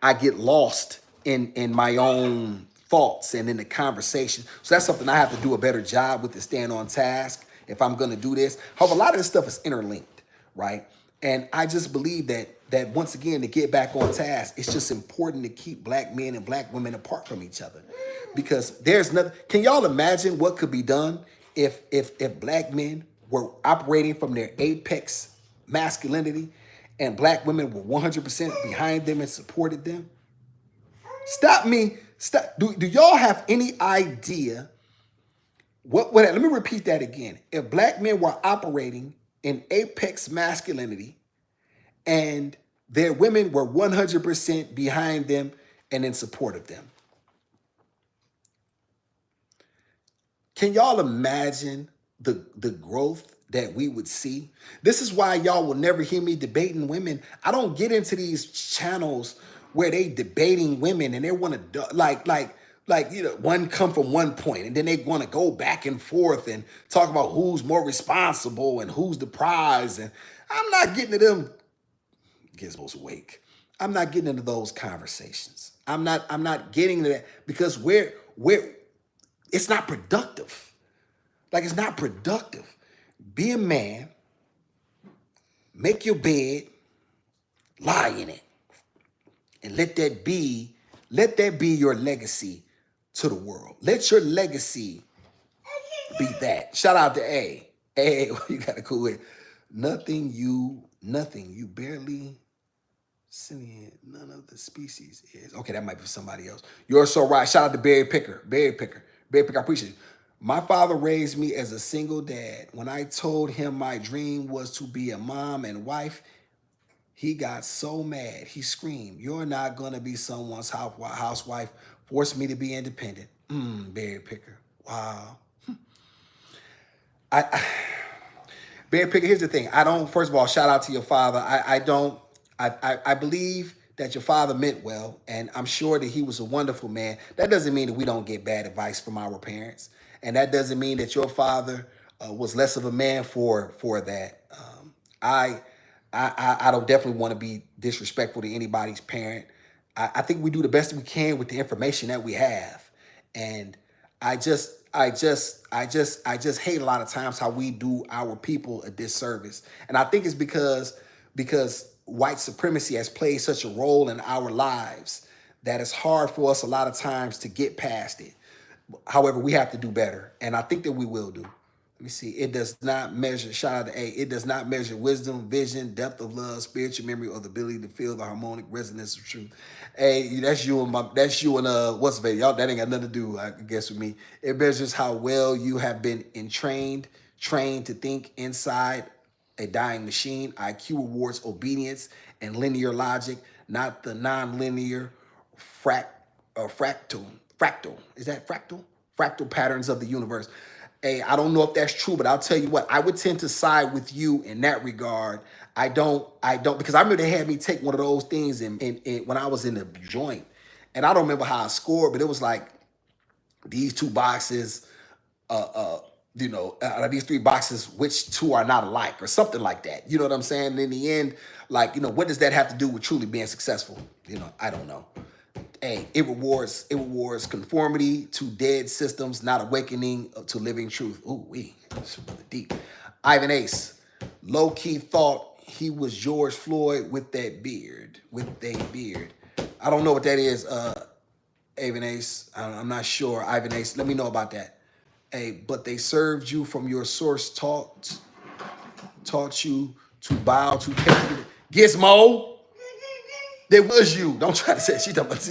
I get lost in my own thoughts and in the conversation. So that's something I have to do a better job with, to stand on task if I'm going to do this. However, a lot of this stuff is interlinked, right? And I just believe that once again, to get back on task, it's just important to keep black men and black women apart from each other, because there's nothing. Can y'all imagine what could be done if black men were operating from their apex masculinity and black women were 100% behind them and supported them? Stop. Do y'all have any idea let me repeat that again. If black men were operating in apex masculinity and their women were 100% behind them and in support of them, can y'all imagine the growth that we would see. This is why y'all will never hear me debating women. I don't get into these channels where they debating women and they want to one come from one point and then they want to go back and forth and talk about who's more responsible and who's the prize. And I'm not getting to them gizmos awake. I'm not getting into those conversations. I'm not getting to that because it's not productive. Like, it's not productive. Be a man, make your bed, lie in it, and let that be your legacy to the world. Let your legacy be that. Shout out to A. A, you got to cool with nothing. You barely sentient. None of the species is. Okay, that might be somebody else. You're so right. Shout out to Barry Picker. Barry Picker, I appreciate it. My father raised me as a single dad. When I told him my dream was to be a mom and wife, he got so mad. He screamed, "You're not going to be someone's housewife. Force me to be independent." Barry Picker. Wow. Barry Picker, here's the thing. First of all, shout out to your father. I believe that your father meant well, and I'm sure that he was a wonderful man. That doesn't mean that we don't get bad advice from our parents. And that doesn't mean that your father was less of a man for that. I don't definitely want to be disrespectful to anybody's parent. I think we do the best we can with the information that we have. And I just hate a lot of times how we do our people a disservice. And I think it's because white supremacy has played such a role in our lives that it's hard for us a lot of times to get past it. However, we have to do better. And I think that we will do. Let me see. It does not measure, shout out to A, it does not measure wisdom, vision, depth of love, spiritual memory, or the ability to feel the harmonic resonance of truth. Hey, that's you and what's the y'all, that ain't got nothing to do, I guess, with me. It measures how well you have been trained to think inside a dying machine. IQ rewards obedience and linear logic, not the non-linear fractal. Is that fractal? Fractal patterns of the universe. Hey, I don't know if that's true, but I'll tell you what, I would tend to side with you in that regard. I don't, because I remember they had me take one of those things when I was in the joint. And I don't remember how I scored, but it was like these two boxes, out of these three boxes, which two are not alike or something like that. You know what I'm saying? And in the end, what does that have to do with truly being successful? I don't know. Hey, it rewards conformity to dead systems, not awakening to living truth. Ooh, that's really deep. Ivan Ace, low-key thought he was George Floyd with a beard. I don't know what that is, Ivan Ace. I'm not sure, Ivan Ace. Let me know about that. Hey, but they served you from your source, taught you to bow to Gizmo. They was you. Don't try to say she talking about.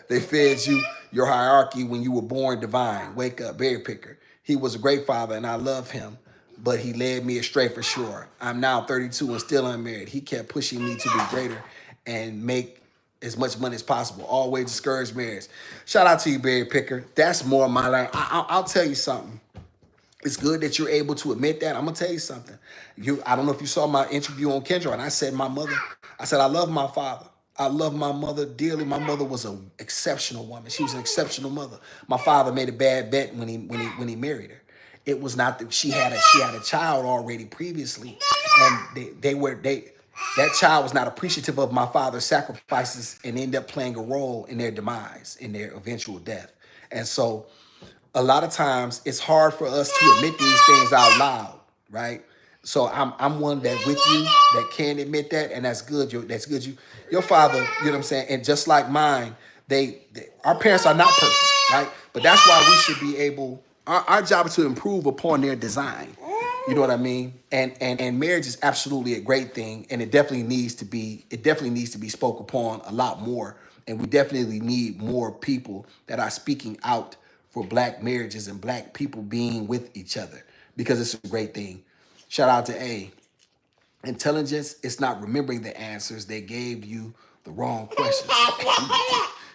They fed you your hierarchy when you were born divine. Wake up, Berry Picker. He was a great father and I love him, but he led me astray for sure. I'm now 32 and still unmarried. He kept pushing me to be greater and make as much money as possible. Always discouraged marriage. Shout out to you, Berry Picker. That's more of my life. I'll tell you something. It's good that you're able to admit that. I'm gonna tell you something. I don't know if you saw my interview on Kendra, and I said I love my father. I love my mother dearly. My mother was an exceptional woman. She was an exceptional mother. My father made a bad bet when he married her. It was not that she had a child already previously, and that child was not appreciative of my father's sacrifices and ended up playing a role in their demise, in their eventual death. And so a lot of times it's hard for us to admit these things out loud, right? So I'm one that with you that can admit that, and that's good. Your father, you know what I'm saying, and just like mine, our parents are not perfect, right? But that's why we should be able. Our job is to improve upon their design. You know what I mean? And marriage is absolutely a great thing, and it definitely needs to be spoke upon a lot more. And we definitely need more people that are speaking out for Black marriages and Black people being with each other, because it's a great thing. Shout out to A. Intelligence is not remembering the answers. They gave you the wrong questions.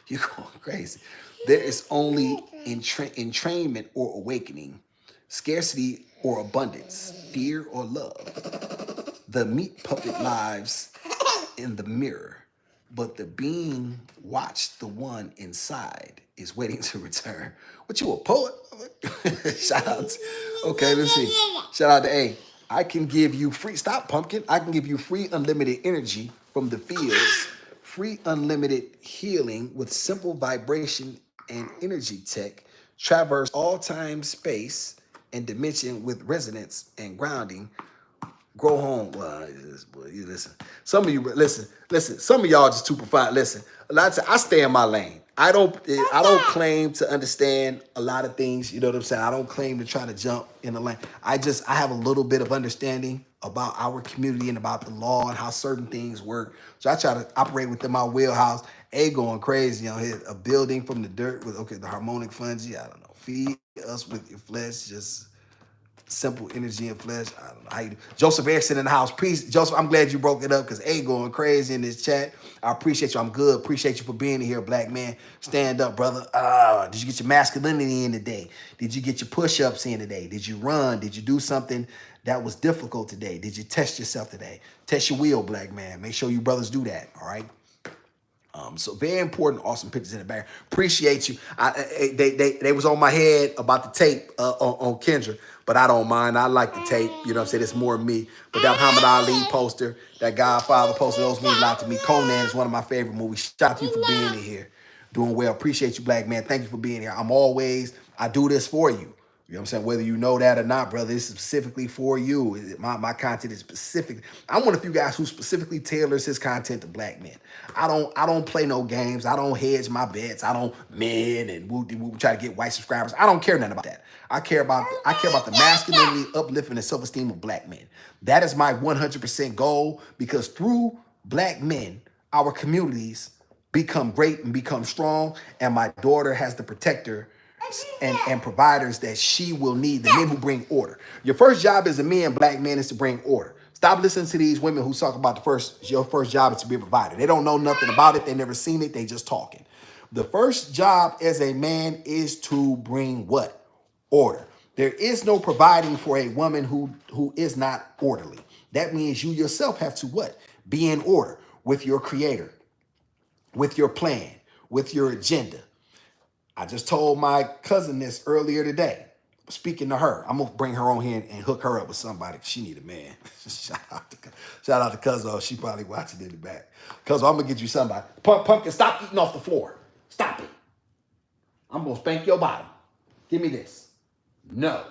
You're going crazy. There is only entrainment or awakening. scarcity or abundance, fear or love. The meat puppet lives in the mirror, but the being watched the one inside is waiting to return. What, you a poet? Shout out. Okay, let's see. Shout out to A. I can give you free, stop pumpkin. I can give you free unlimited energy from the fields, free unlimited healing with simple vibration and energy tech, traverse all time, space, and dimension with resonance and grounding. Grow home. Well, boy, you listen. Some of you listen. Some of y'all just too profound. Listen, a lot of times I stay in my lane. I don't claim to understand a lot of things. You know what I'm saying? I don't claim to try to jump in the lane. I have a little bit of understanding about our community and about the law and how certain things work. So I try to operate within my wheelhouse. A going crazy on here. A building from the dirt with the harmonic fungi. I don't know. Feed us with your flesh. Just simple energy and flesh. I don't know how you do. Joseph Erickson in the house. Peace. Joseph, I'm glad you broke it up because A going crazy in this chat. I appreciate you. I'm good. Appreciate you for being here, black man. Stand up, brother. Did you get your masculinity in today? Did you get your push-ups in today? Did you run? Did you do something that was difficult today? Did you test yourself today? Test your will, black man. Make sure you brothers do that, all right? So very important, awesome pictures in the back. Appreciate you. They was on my head about the tape on Kendra, but I don't mind. I like the tape. You know what I'm saying? It's more me. But that Muhammad Ali poster, that Godfather poster, those mean a lot to me. Conan is one of my favorite movies. Shout out to you for being in here. Doing well. Appreciate you, black man. Thank you for being here. I do this for you. You know what I'm saying? Whether you know that or not, brother, it's specifically for you. My content is specific. I'm one of you guys who specifically tailors his content to black men. I don't play no games. I don't hedge my bets. I don't men and woo try to get white subscribers. I don't care nothing about that. I care about the masculinity, uplifting, and self-esteem of black men. That is my 100% goal because through black men, our communities become great and become strong, and my daughter has the protector and providers that she will need, the men who bring order. Your first job as a man, black man, is to bring order. Stop listening to these women who talk about your first job is to be a provider. They don't know nothing about it. They never seen it. They just talking. The first job as a man is to bring what? Order. There is no providing for a woman who is not orderly. That means you yourself have to what? Be in order with your creator, with your plan, with your agenda. I just told my cousin this earlier today. Speaking to her, I'm gonna bring her on here and hook her up with somebody. She need a man. shout out to cousin. She probably watching in the back. Cousin, I'm gonna get you somebody. Pumpkin, stop eating off the floor. Stop it. I'm gonna spank your bottom. Give me this. No.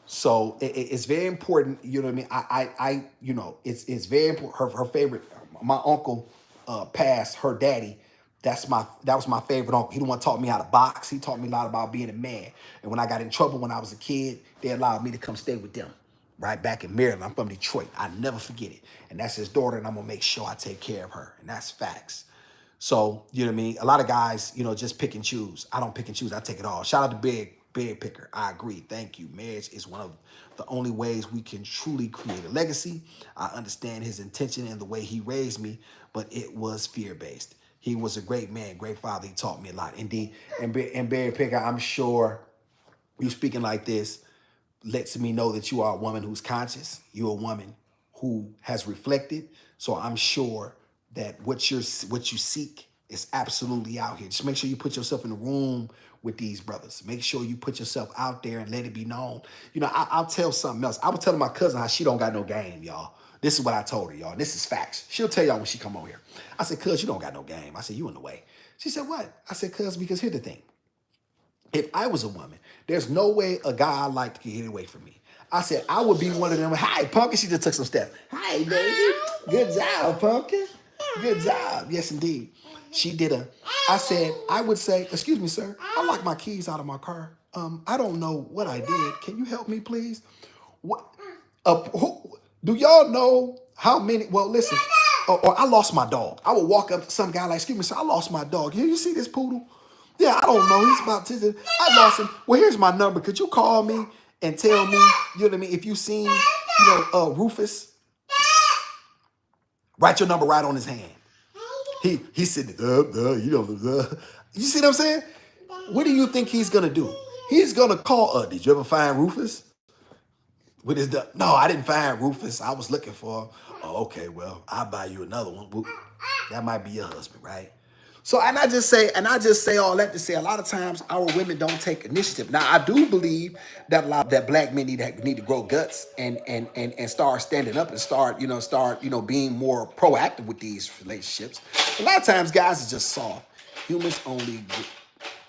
So it's very important. You know what I mean? It's very important. Her favorite. My uncle passed. Her daddy. That was my favorite uncle. He the one taught me how to box. He taught me a lot about being a man. And when I got in trouble when I was a kid, they allowed me to come stay with them. Right back in Maryland. I'm from Detroit. I never forget it. And that's his daughter, and I'm gonna make sure I take care of her. And that's facts. So, you know what I mean? A lot of guys, just pick and choose. I don't pick and choose. I take it all. Shout out to Big Picker. I agree. Thank you. Marriage is one of the only ways we can truly create a legacy. I understand his intention and the way he raised me, but it was fear-based. He was a great man, great father. He taught me a lot. Indeed. And Barry Picker, I'm sure you speaking like this lets me know that you are a woman who's conscious. You're a woman who has reflected. So I'm sure that what you seek is absolutely out here. Just make sure you put yourself in the room with these brothers. Make sure you put yourself out there and let it be known. I'll tell something else. I was telling my cousin how she don't got no game, y'all. This is what I told her, y'all. This is facts. She'll tell y'all when she come over here. I said, cuz, you don't got no game. I said, you in the way. She said, what? I said, cuz, because here's the thing. If I was a woman, there's no way a guy I liked could get away from me. I said, I would be one of them. Hi, Pumpkin. She just took some steps. Hi, baby. Good job, Pumpkin. Good job. Yes, indeed. She did I said, I would say, excuse me, sir. I locked my keys out of my car. I don't know what I did. Can you help me, please? What? Do y'all know how many? Well, listen. Or I lost my dog. I would walk up to some guy like, excuse me, sir, I lost my dog. You see this poodle? Yeah, I don't know. He's about to. I lost him. Well, here's my number. Could you call me and tell me, you know what I mean, if you seen, Rufus? Write your number right on his hand. He's sitting, you see what I'm saying? What do you think he's gonna do? He's gonna call. Did you ever find Rufus? With his no, I didn't find Rufus. I was looking for him. Oh, okay. Well, I'll buy you another one. That might be your husband, right? So, and I just say all that to say, a lot of times our women don't take initiative. Now, I do believe that a lot that black men need to grow guts and start standing up and start being more proactive with these relationships. A lot of times, guys are just soft. Humans only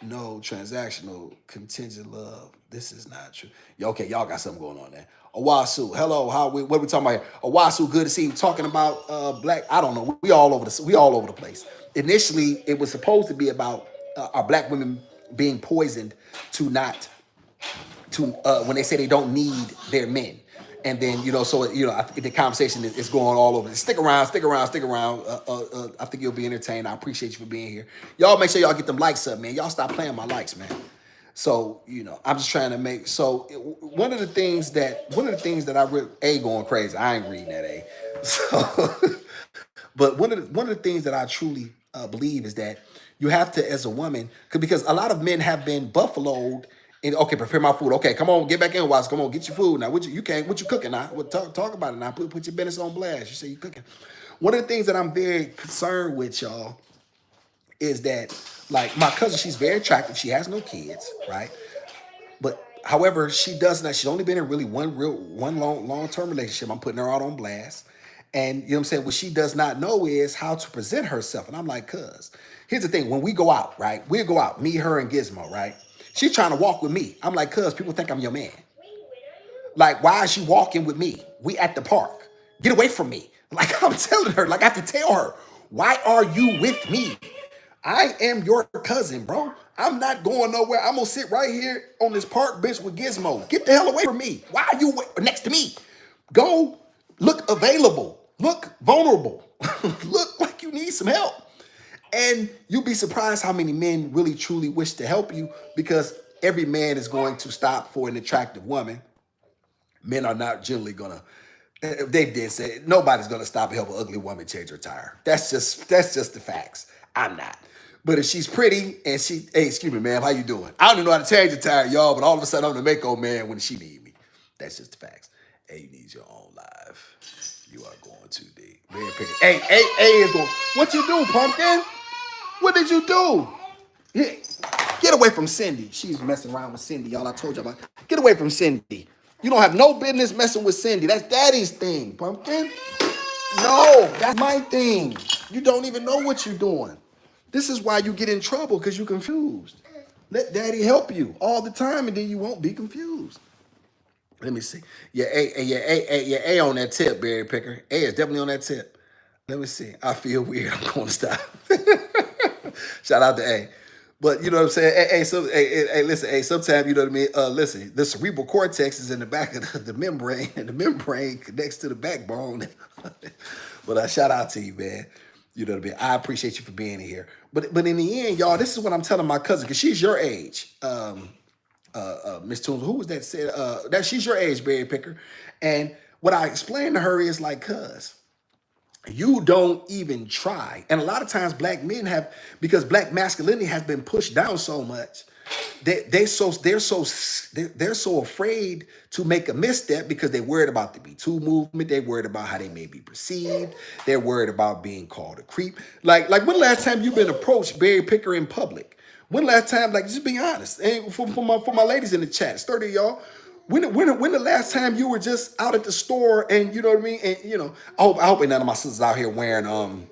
no transactional contingent love. This is not true. Okay, y'all got something going on there. Owasu, hello. What are we talking about here? Owasu, good to see you. Talking about black. I don't know. We all over the place. Initially, it was supposed to be about our black women being poisoned to not to when they say they don't need their men. And then, the conversation is going all over. Stick around, stick around, stick around. I think you'll be entertained. I appreciate you for being here. Y'all make sure y'all get them likes up, man. Y'all stop playing my likes, man. So, I'm just trying to make, so one of the things that I really, going crazy. I ain't reading that, So, but one of the things that I truly believe is that you have to, as a woman, because a lot of men have been buffaloed. And, okay, prepare my food. Okay, come on, get back in, Watts. Come on, get your food now. What you cooking now? Talk about it now. Put your business on blast. You say you cooking. One of the things that I'm very concerned with, y'all, is that, like, my cousin, she's very attractive. She has no kids, right? But however, she does not. She's only been in really one long-term relationship. I'm putting her out on blast. And you know what I'm saying? What she does not know is how to present herself. And I'm like, cuz, here's the thing. When we go out, right? We go out, me, her, and Gizmo, right? She's trying to walk with me. I'm like, cuz, people think I'm your man. Like, why is she walking with me? We at the park. Get away from me. Like, I'm telling her, like, I have to tell her, why are you with me? I am your cousin, bro. I'm not going nowhere. I'm gonna sit right here on this park bench with Gizmo. Get the hell away from me. Why are you next to me? Go look available. Look vulnerable. Look like you need some help. And you'll be surprised how many men really truly wish to help you, because every man is going to stop for an attractive woman. Men are not generally gonna. They did say nobody's gonna stop and help an ugly woman change her tire. That's just the facts. I'm not. But if she's pretty and hey, excuse me, ma'am, how you doing? I don't even know how to change a tire, y'all, but all of a sudden I'm the Mako man when she need me. That's just the facts. Hey, you need your own life. You are going too deep. Very pretty. Hey, is going. What you do, pumpkin? What did you do? Yeah. Get away from Cindy. She's messing around with Cindy, y'all. I told you about. Get away from Cindy. You don't have no business messing with Cindy. That's Daddy's thing, pumpkin. No, that's my thing. You don't even know what you're doing. This is why you get in trouble, because you're confused. Let Daddy help you all the time, and then you won't be confused. Let me see. A on that tip, Berry Picker. A is definitely on that tip. Let me see. I feel weird. I'm going to stop. Shout out to A. But you know what I'm saying? Listen, sometimes, you know what I mean? Listen, the cerebral cortex is in the back of the membrane, and the membrane connects to the backbone. But shout out to you, man. You know what I mean? I appreciate you for being here. But in the end, y'all, this is what I'm telling my cousin, because she's your age. Miss Toombs, who was that said that she's your age, Berry Picker. And what I explained to her is like, cuz, you don't even try. And a lot of times black men have, because black masculinity has been pushed down so much, they're so afraid to make a misstep, because they're worried about the Me Too movement. They're worried about how they may be perceived. They're worried about being called a creep. Like when the last time you've been approached, Berry Picker, in public? When the last time, like, just be honest. And for my ladies in the chat, 30 of y'all, when the last time you were just out at the store, and you know what I mean? And I hope ain't none of my sisters out here wearing them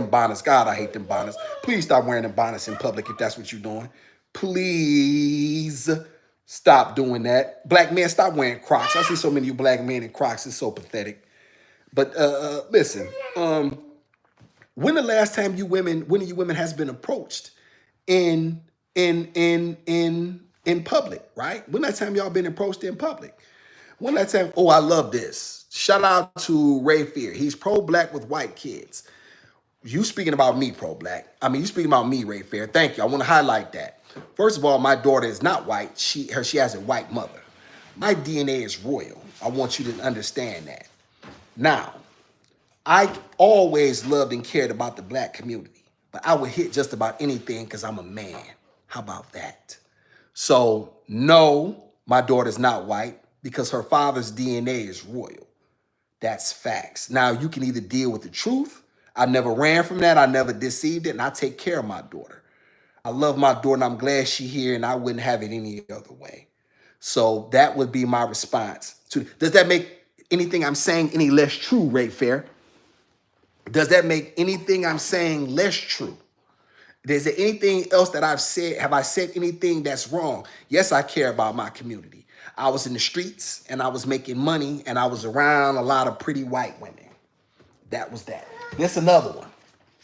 bonnets. God, I hate them bonnets. Please stop wearing them bonnets in public if that's what you're doing. Please stop doing that. Black men, stop wearing Crocs. I see so many of you black men in Crocs. It's so pathetic. But listen, when the last time you women has been approached in public, right? When that time y'all been approached in public? When that time? Oh, I love this. Shout out to Ray Fear. He's pro-black with white kids. You speaking about me, pro-black. I mean, you speaking about me, Ray Fair. Thank you. I want to highlight that. First of all, my daughter is not white. She has a white mother. My DNA is royal. I want you to understand that. Now, I always loved and cared about the black community, but I would hit just about anything because I'm a man. How about that? So no, my daughter's not white because her father's DNA is royal. That's facts. Now you can either deal with the truth. I never ran from that. I never deceived it, and I take care of my daughter. I love my daughter, and I'm glad she's here, and I wouldn't have it any other way. So that would be my response to. Does that make anything I'm saying any less true, Ray Fair? Does that make anything I'm saying less true? Is there anything else that I've said? Have I said anything that's wrong? Yes, I care about my community. I was in the streets and I was making money and I was around a lot of pretty white women. That was that. This another one.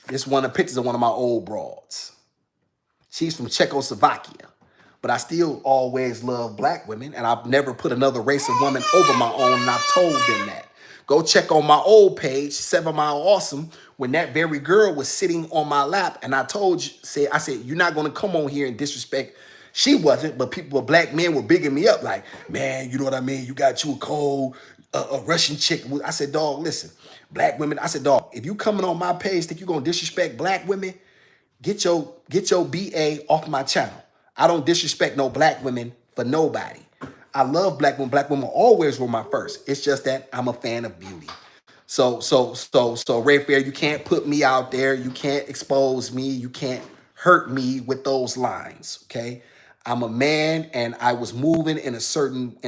This one of the pictures of one of my old broads. She's from Czechoslovakia. But I still always love black women, and I've never put another race of women over my own, and I've told them that. Go check on my old page, 7 Mile Awesome, when that very girl was sitting on my lap, and I told you, I said, you're not gonna come on here and disrespect. She wasn't, but people, black men were bigging me up, like, man, you know what I mean? You got you a cold, a Russian chick. I said, dog, listen, black women. I said, dog, if you coming on my page, think you gonna disrespect black women? Get your BA off my channel. I don't disrespect no black women for nobody. I love black women. Black women always were my first. It's just that I'm a fan of beauty. So Ray Fair, you can't put me out there. You can't expose me. You can't hurt me with those lines. Okay. I'm a man and I was moving in a certain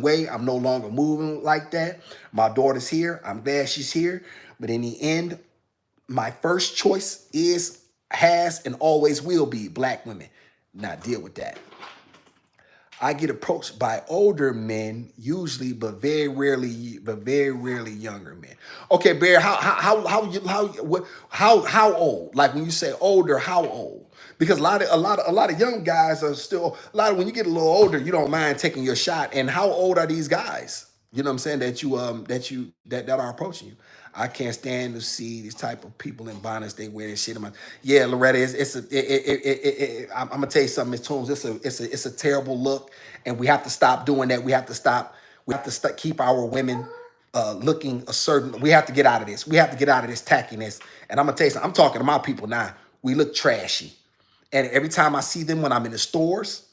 way. I'm no longer moving like that. My daughter's here. I'm glad she's here. But in the end, my first choice has and always will be black women. Now deal with that. I get approached by older men usually, but very rarely younger men. Okay, Bear, how old? Like when you say older, how old? Because a lot of young guys are still when you get a little older, you don't mind taking your shot. And how old are these guys? You know what I'm saying? That are approaching you. I can't stand to see these type of people in bonnets. They wear this shit. Yeah, Loretta, I'm gonna tell you something, Miss Toombs. It's a terrible look, and we have to stop doing that. We have to stop. We have to keep our women looking a certain. We have to get out of this. We have to get out of this tackiness. And I'm gonna tell you something. I'm talking to my people now. We look trashy, and every time I see them when I'm in the stores,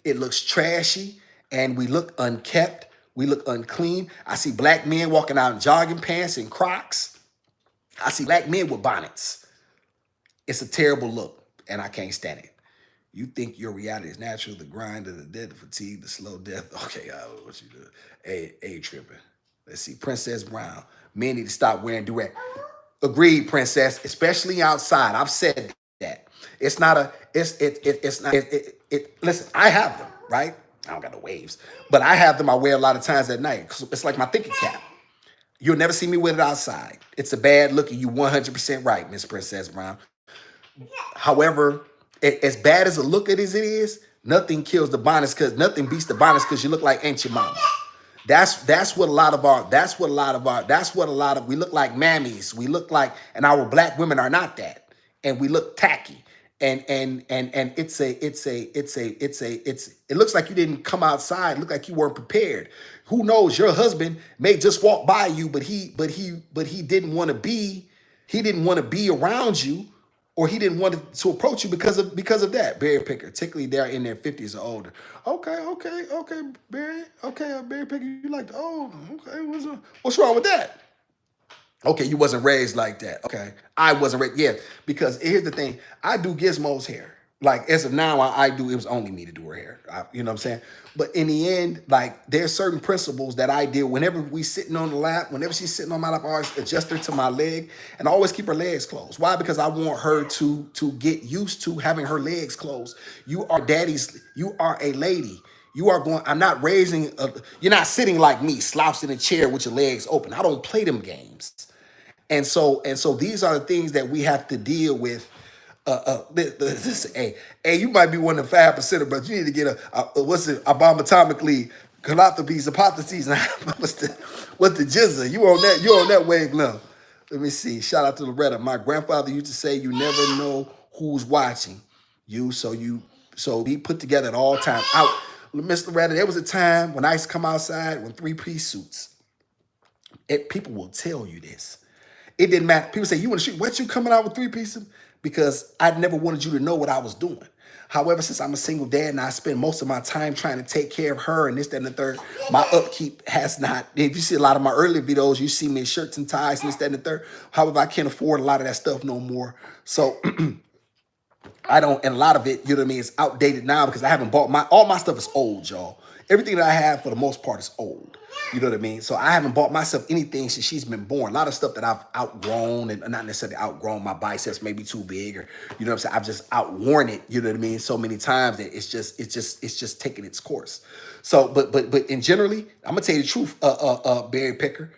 it looks trashy, and we look unkept. We look unclean. I see black men walking out in jogging pants and Crocs. I see black men with bonnets. It's a terrible look, and I can't stand it. You think your reality is natural, the grind of the dead, the fatigue, the slow death. Okay, I don't know what you do. Hey, tripping. Let's see, Princess Brown. Men need to stop wearing durag. Agreed, Princess, especially outside. I've said that. It's not a, it's not, listen, I have them, right? I don't got no waves, but I have them. I wear a lot of times at night. It's like my thinking cap. You'll never see me with it outside. It's a bad look, and you 100% right, Miss Princess Brown. However, as bad as a look as it is, nothing kills the bonnets because nothing beats the bonnets because you look like Aunt your mama. That's what a lot of we look like mammies. We look like, and our black women are not that, and we look tacky. And it looks like you didn't come outside. It looked like you weren't prepared. Who knows? Your husband may just walk by you, but he didn't want to be around you, or he didn't want to approach you because of that. Berry picker, particularly they're in their 50s or older. Okay, Berry. Okay, Berry picker, you like the old? Okay, what's wrong with that? Okay, you wasn't raised like that. Okay, I wasn't raised. Yeah, because here's the thing. I do Gizmo's hair. Like, as of now, I do. It was only me to do her hair. You know what I'm saying? But in the end, like, there's certain principles that I deal. Whenever we sitting on the lap, whenever she's sitting on my lap, I always adjust her to my leg. And I always keep her legs closed. Why? Because I want her to get used to having her legs closed. You are a lady. I'm not you're not sitting like me, slouched in a chair with your legs open. I don't play them games. And so these are the things that we have to deal with. Hey, you might be one of the 5%, but you need to get abomatomically Galapagos hypotheses. what's the jizza? You on that wave now. Let me see. Shout out to Loretta. My grandfather used to say, "You never know who's watching you." So be put together at all times. Miss Loretta, there was a time when I used to come outside with 3-piece suits. People will tell you this. It didn't matter. People say, you in the street, what you coming out with 3 pieces? because I never wanted you to know what I was doing. However, since I'm a single dad and I spend most of my time trying to take care of her and this, that, and the third, my upkeep has not. If you see a lot of my earlier videos, you see me in shirts and ties and this, that, and the third. However, I can't afford a lot of that stuff no more. So I don't, and a lot of it, you know what I mean, is outdated now because I haven't bought all my stuff is old, y'all. Everything that I have for the most part is old. You know what I mean? So I haven't bought myself anything since she's been born. A lot of stuff that I've outgrown, and not necessarily outgrown, my biceps may be too big, or you know what I'm saying? I've just outworn it, you know what I mean, so many times that it's just taking its course. So, but in generally, I'm gonna tell you the truth, Barry Picker,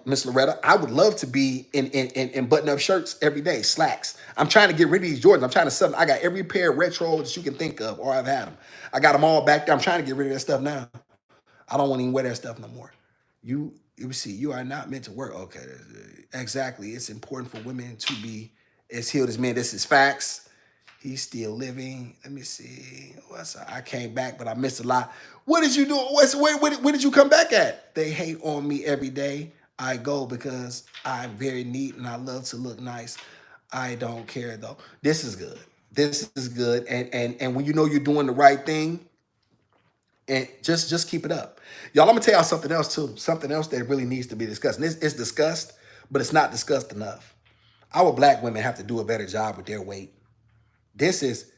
Miss Loretta, I would love to be in button-up shirts every day, slacks. I'm trying to get rid of these Jordans. I'm trying to sell them. I got every pair of retro that you can think of, or I've had them. I got them all back there. I'm trying to get rid of that stuff now. I don't want to even wear that stuff no more. You see, you are not meant to work. Okay, exactly. It's important for women to be as healed as men. This is facts. He's still living. Let me see. I came back, but I missed a lot. What did you do? Where did you come back at? They hate on me every day. I go because I'm very neat and I love to look nice. I don't care though. This is good. This is good. And when you know you're doing the right thing, and just keep it up. Y'all, I'm gonna tell y'all something else too. Something else that really needs to be discussed. And it's discussed, but it's not discussed enough. Our black women have to do a better job with their weight. This is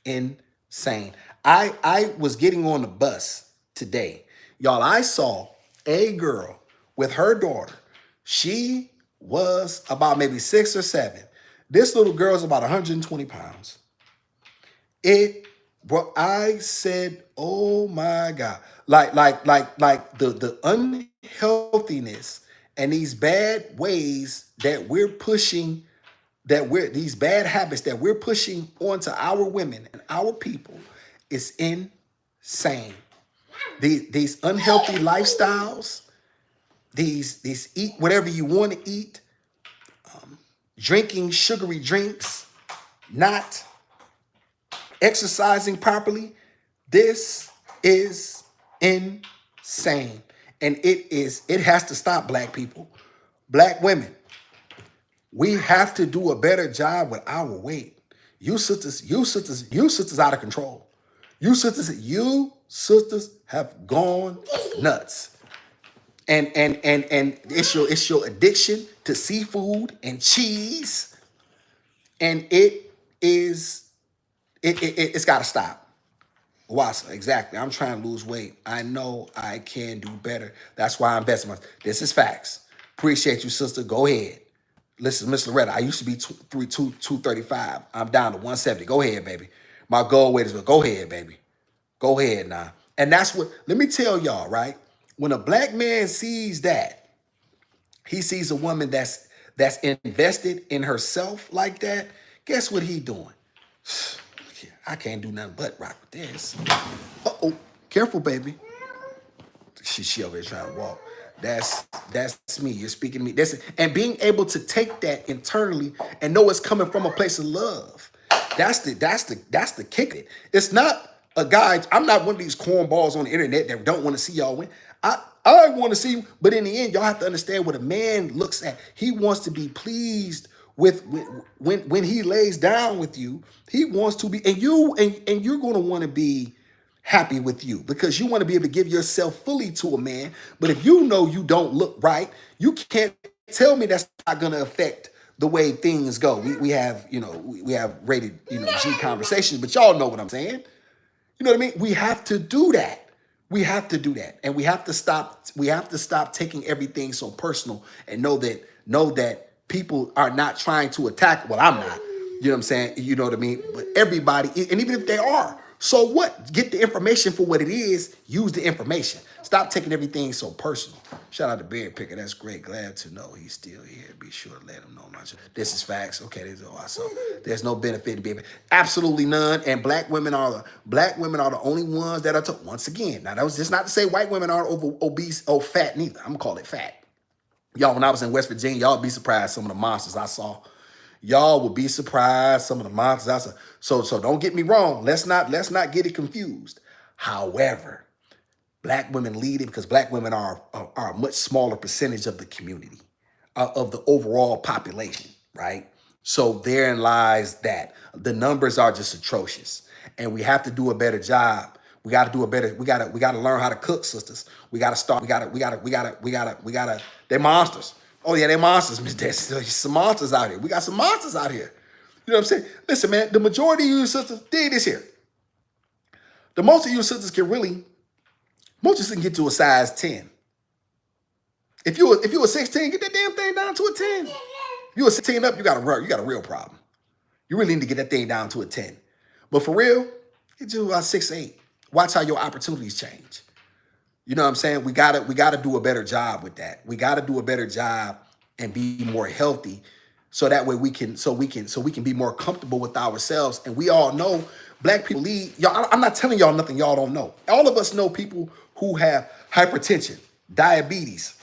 insane. I was getting on the bus today. Y'all, I saw a girl with her daughter. She was about maybe 6 or 7. This little girl is about 120 pounds. Bro, I said, oh my God. Like the unhealthiness and these bad ways that we're pushing, these bad habits that we're pushing onto our women and our people is insane. These unhealthy lifestyles, these eat whatever you want to eat, drinking sugary drinks, not exercising properly. This is insane. And it has to stop, black people. Black women, we have to do a better job with our weight. You sisters out of control. You sisters have gone nuts. And it's your addiction to seafood and cheese. And it's got to stop. Wasa, exactly. I'm trying to lose weight. I know I can do better. That's why I'm investing myself. This is facts. Appreciate you, sister. Go ahead. Listen, Miss Loretta, I used to be 235. I'm down to 170. Go ahead, baby. My goal weight is, go ahead, baby. Go ahead now. And that's what, let me tell y'all, right? When a black man sees that, he sees a woman that's invested in herself like that, guess what he doing? I can't do nothing but rock with this. Uh-oh. Careful, baby. She over here trying to walk. That's me. You're speaking to me. And being able to take that internally and know it's coming from a place of love. That's the kick it. It's not a guy. I'm not one of these cornballs on the internet that don't want to see y'all win. I want to see you, but in the end, y'all have to understand what a man looks at. He wants to be pleased with when he lays down with you. He wants to be, and you're going to want to be happy with you because you want to be able to give yourself fully to a man. But if you know you don't look right, you can't tell me that's not going to affect the way things go. We have, we have rated, G conversations, but y'all know what I'm saying. You know what I mean? We have to do that. We have to do that. And we have to stop taking everything so personal and know that people are not trying to attack. Well, I'm not. You know what I'm saying? You know what I mean? But everybody, and even if they are, so what? Get the information for what it is. Use the information. Stop taking everything so personal. Shout out to Barry Picker. That's great. Glad to know he's still here. Be sure to let him know. This is facts. Okay, this is all I saw. There's no benefit to being absolutely none. And black women are the only ones that are once again. Now that was just not to say white women are obese or fat neither. I'm gonna call it fat. Y'all, when I was in West Virginia, y'all would be surprised some of the monsters I saw. Y'all would be surprised some of the monsters I saw. So don't get me wrong. Let's not get it confused. However, black women lead it because black women are a much smaller percentage of the community, of the overall population. right? So therein lies that the numbers are just atrocious, and we have to do a better job. We got to do a better. We got to learn how to cook, sisters. We got to start. We got to. They monsters. Oh yeah, they monsters. There's some monsters out here. We got some monsters out here. You know what I'm saying? Listen, man. The majority of you sisters, dig this here. The most of you sisters can really, most of you can get to a size 10. If you a 16, get that damn thing down to a 10. If you a 16 up, you got a real problem. You really need to get that thing down to a 10. But for real, get to about 6'8". Watch how your opportunities change. You know what I'm saying? We gotta do a better job with that. We gotta do a better job and be more healthy, so that way we can be more comfortable with ourselves. And we all know black people lead. Y'all, I'm not telling y'all nothing y'all don't know. All of us know people who have hypertension, diabetes.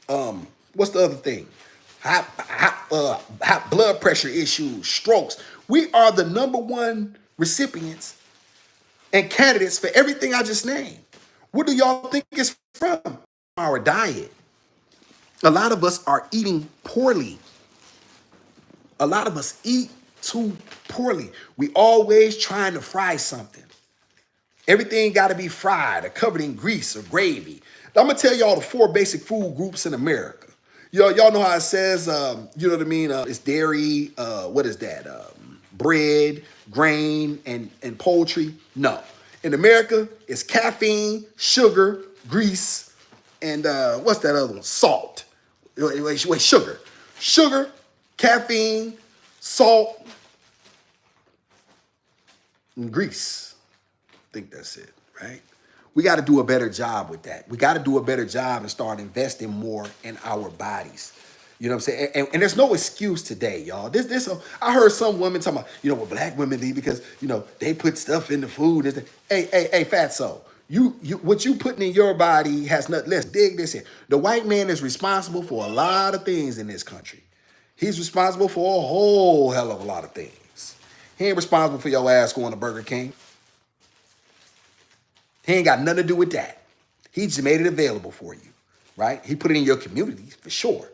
What's the other thing? High blood pressure issues, strokes. We are the number one recipients and candidates for everything I just named. What do y'all think it's from? Our diet. A lot of us are eating poorly. A lot of us eat too poorly. We always trying to fry something. Everything got to be fried or covered in grease or gravy. I'm going to tell y'all the 4 basic food groups in America. Y'all know how it says, you know what I mean? It's dairy, what is that? Bread, grain, and poultry. No. In America, it's caffeine, sugar, grease, and what's that other one? Salt. Wait, sugar. Sugar, caffeine, salt, and grease. I think that's it, right? We got to do a better job with that. We got to do a better job and start investing more in our bodies. You know what I'm saying? And there's no excuse today, y'all. I heard some women talking about, well, black women leave because, they put stuff in the food. Hey, fatso. What you putting in your body has nothing. Let's dig this in. The white man is responsible for a lot of things in this country. He's responsible for a whole hell of a lot of things. He ain't responsible for your ass going to Burger King. He ain't got nothing to do with that. He just made it available for you, right? He put it in your community for sure,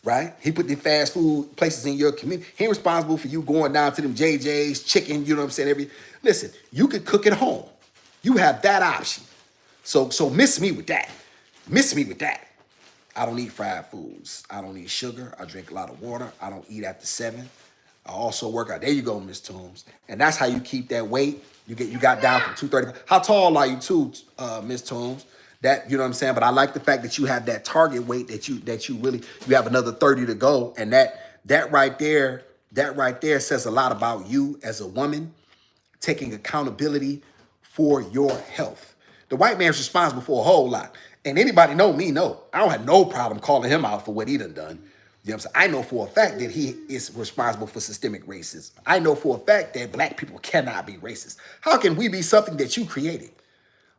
right? He put the fast food places in your community. He ain't responsible for you going down to them JJ's, chicken, you know what I'm saying? Listen, you could cook at home. You have that option. So miss me with that. Miss me with that. I don't eat fried foods. I don't eat sugar. I drink a lot of water. I don't eat after 7. I also work out. There you go, Miss Toombs. And that's how you keep that weight. You got down from 230. How tall are you too, Miss Toombs? That, you know what I'm saying? But I like the fact that you have that target weight that you really, you have another 30 to go. And that right there says a lot about you as a woman taking accountability for your health. The white man's responsible for a whole lot. And anybody know me, know. I don't have no problem calling him out for what he done. You know what I'm saying? I know for a fact that he is responsible for systemic racism. I know for a fact that black people cannot be racist. How can we be something that you created?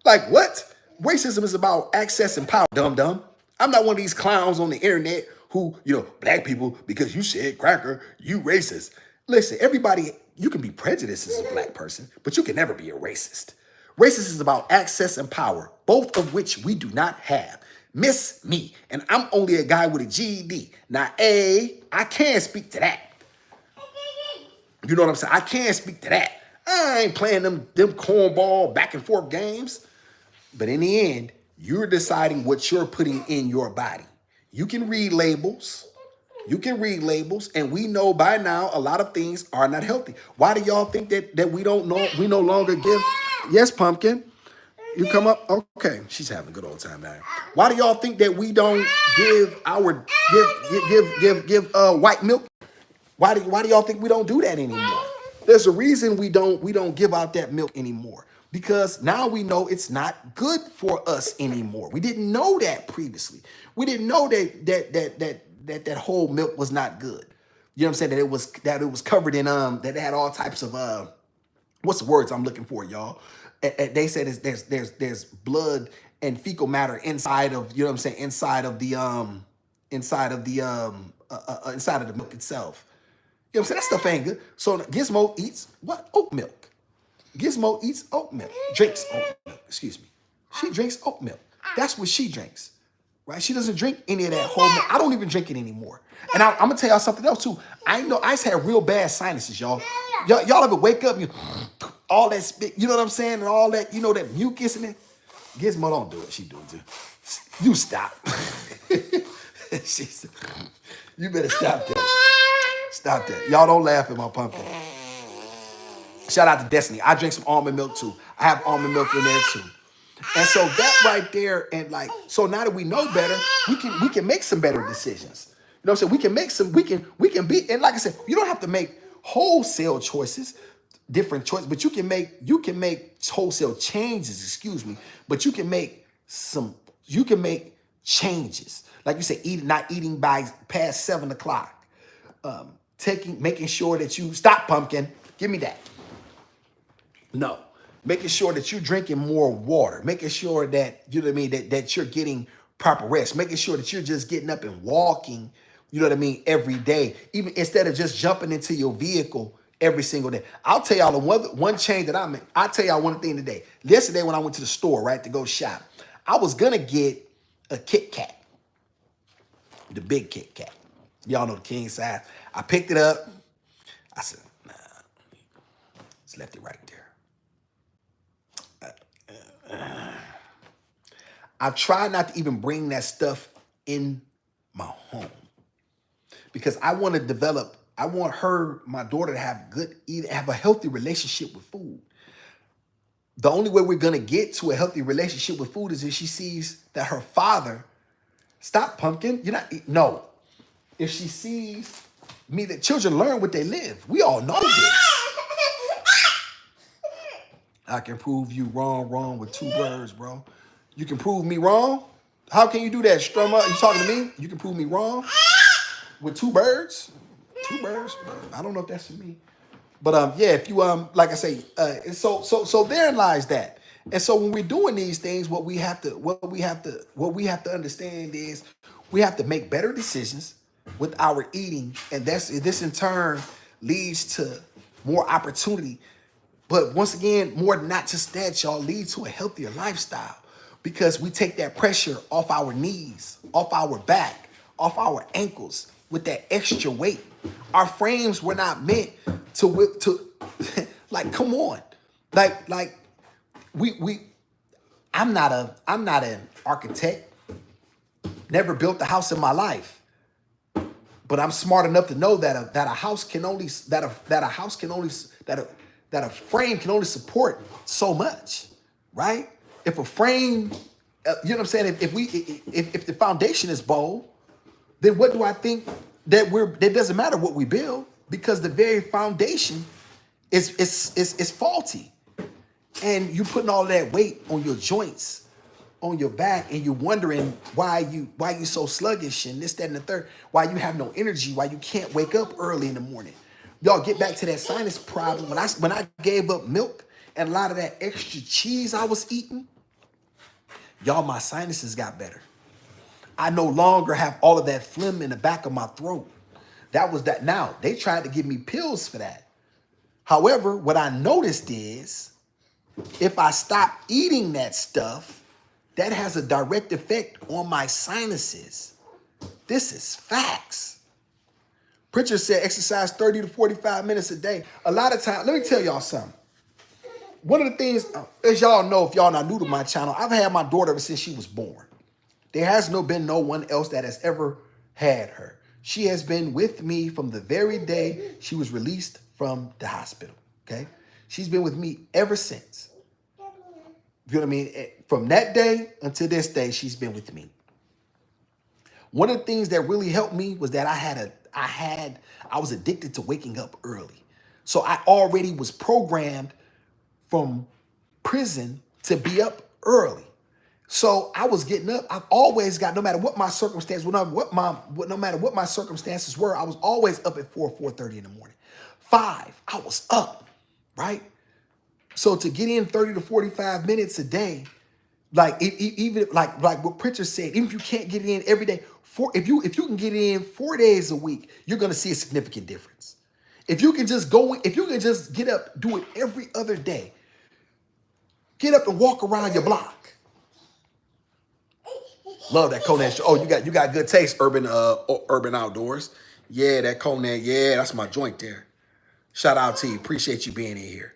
Like what? Racism is about access and power, dum-dum. I'm not one of these clowns on the internet who, black people, because you said cracker, you racist. Listen, everybody, you can be prejudiced as a black person, but you can never be a racist. Racism is about access and power, both of which we do not have. Miss me, and I'm only a guy with a GED. Now, I can't speak to that. You know what I'm saying? I can't speak to that. I ain't playing them cornball back and forth games. But in the end, you're deciding what you're putting in your body. You can read labels. And we know by now a lot of things are not healthy. Why do y'all think that we don't know? We no longer give. Yes, Pumpkin. You come up? Okay. She's having a good old time now. Why do y'all think that we don't give white milk? Why do y'all think we don't do that anymore? There's a reason we don't give out that milk anymore. Because now we know it's not good for us anymore. We didn't know that previously. We didn't know that whole milk was not good. You know what I'm saying? That it was covered in that it had all types of what's the words I'm looking for, y'all? They said there's blood and fecal matter inside of, you know what I'm saying, inside of the milk itself. You know what I'm saying? That stuff ain't good. So Gizmo eats what? Oat milk. Gizmo drinks oat milk. Excuse me. She drinks oat milk. That's what she drinks. right? She doesn't drink any of that whole milk. I don't even drink it anymore. And I'm gonna tell y'all something else too. I know I used to have real bad sinuses, y'all. Y'all ever wake up, all that spit, you know what I'm saying, and all that, that mucus and it. Gizmo don't do it. She do it too. You stop. You better stop that. Stop that. Y'all don't laugh at my pumpkin. Shout out to Destiny. I drink some almond milk too. I have almond milk in there too. And so that right there, and like, so now that we know better, we can make some better decisions. You know what I'm saying? We can make some, we can be, and like I said, you don't have to make wholesale choices, different choices, but you can make wholesale changes, excuse me, but you can make changes. Like you say, not eating by past 7 o'clock. Making sure that you stop, pumpkin. Give me that. No, making sure that you're drinking more water, making sure that, you know what I mean, that you're getting proper rest, making sure that you're just getting up and walking, you know what I mean, every day, even instead of just jumping into your vehicle every single day. I'll tell y'all the one change that I made. I'll tell y'all one thing today. Yesterday when I went to the store, right, to go shop, I was going to get a Kit Kat, the big Kit Kat. Y'all know the king size. I picked it up. I said, nah, just left it right there. I try not to even bring that stuff in my home because I want my daughter to have a healthy relationship with food. The only way we're going to get to a healthy relationship with food is if she sees that her father, stop, pumpkin, no. If she sees me, that children learn what they live. We all know this. I can prove you wrong with 2 birds, bro. You can prove me wrong? How can you do that, Strummer? You talking to me? You can prove me wrong with 2 birds? 2 birds? I don't know if that's for me. But yeah, if you like I say, so therein lies that. And so when we're doing these things, what we have to understand is we have to make better decisions with our eating, and this in turn leads to more opportunity. But once again, more than not just that, y'all, lead to a healthier lifestyle because we take that pressure off our knees, off our back, off our ankles with that extra weight. Our frames were not meant to like, come on. Like I'm not an architect. Never built a house in my life. But I'm smart enough to know that a frame can only support so much, right? If a frame, you know what I'm saying? If the foundation is bold, then what do I think that doesn't matter what we build because the very foundation is faulty, and you putting all that weight on your joints, on your back, and you're wondering why you so sluggish and this, that, and the third, why you have no energy, why you can't wake up early in the morning. Y'all get back to that sinus problem. When I gave up milk and a lot of that extra cheese I was eating, y'all, my sinuses got better. I no longer have all of that phlegm in the back of my throat. That was that. Now, they tried to give me pills for that. However, what I noticed is if I stop eating that stuff, that has a direct effect on my sinuses. This is facts. Pritchard said exercise 30 to 45 minutes a day. A lot of times, let me tell y'all something. One of the things, as y'all know, if y'all not new to my channel, I've had my daughter ever since she was born. There has been no one else that has ever had her. She has been with me from the very day she was released from the hospital, okay? She's been with me ever since. You know what I mean? From that day until this day, she's been with me. One of the things that really helped me was that I was addicted to waking up early. So I already was programmed from prison to be up early. So I was getting up. I've always got, no matter what my circumstances, no matter what my circumstances were, I was always up at 4:30 in the morning. 5, I was up, right? So to get in 30 to 45 minutes a day, like even like what Pritchard said, even if you can't get in every day, if you can get in 4 days a week, you're gonna see a significant difference. If you can just get up, do it every other day, get up and walk around your block. Love that Conan show. Oh, you got good taste, urban outdoors. Yeah, that Conan. Yeah, that's my joint there. Shout out to you. Appreciate you being in here.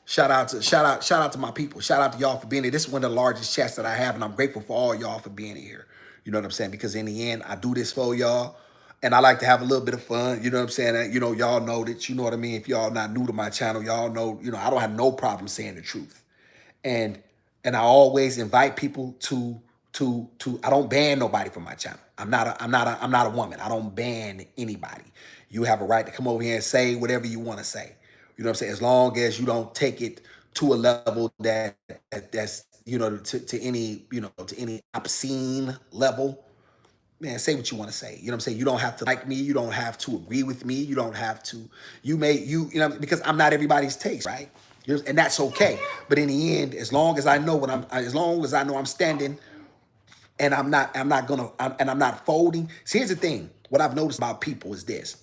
Shout out to my people. Shout out to y'all for being here. This is one of the largest chats that I have, and I'm grateful for all y'all for being here. You know what I'm saying? Because in the end, I do this for y'all, and I like to have a little bit of fun. You know what I'm saying? And, y'all know that. You know what I mean? If y'all not new to my channel, y'all know. I don't have no problem saying the truth, and I always invite people to. I don't ban nobody from my channel. I'm not a woman. I don't ban anybody. You have a right to come over here and say whatever you want to say. You know what I'm saying? As long as you don't take it to a level that's to any to any obscene level. Man, say what you want to say. You know what I'm saying? You don't have to like me. You don't have to agree with me. You don't have to. Because I'm not everybody's taste, right? And that's okay. But in the end, as long as I know I'm standing, and I'm not folding. See, here's the thing. What I've noticed about people is this.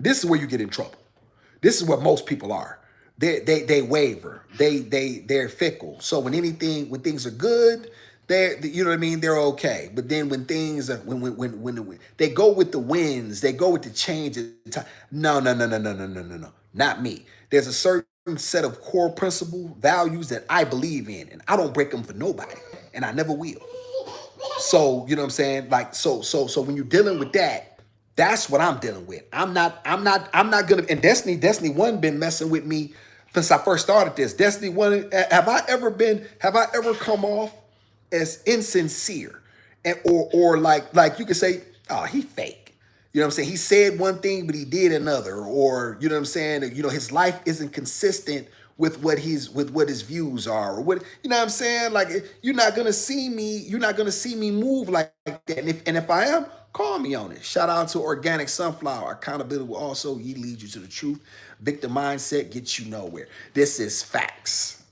This is where you get in trouble. This is what most people are. They waver. They're fickle. So when things are good, you know what I mean, they're okay. But then when things are when they go with the winds, they go with the changes. No, no, no, no, no, no, no, no, no. Not me. There's a certain set of core principle values that I believe in, and I don't break them for nobody, and I never will. So, you know what I'm saying? Like, so when you're dealing with that, that's what I'm dealing with. I'm not gonna, and Destiny 1 been messing with me since I first started this. Destiny 1, have I ever come off as insincere? And or like you could say, oh, he fake. You know what I'm saying? He said one thing, but he did another. Or, you know what I'm saying? His life isn't consistent with what his views are, or what, you know what I'm saying? Like, you're not gonna see me move like that. And if I am, call me on it. Shout out to Organic Sunflower. Accountability will also lead you to the truth. Victim mindset gets you nowhere. This is facts.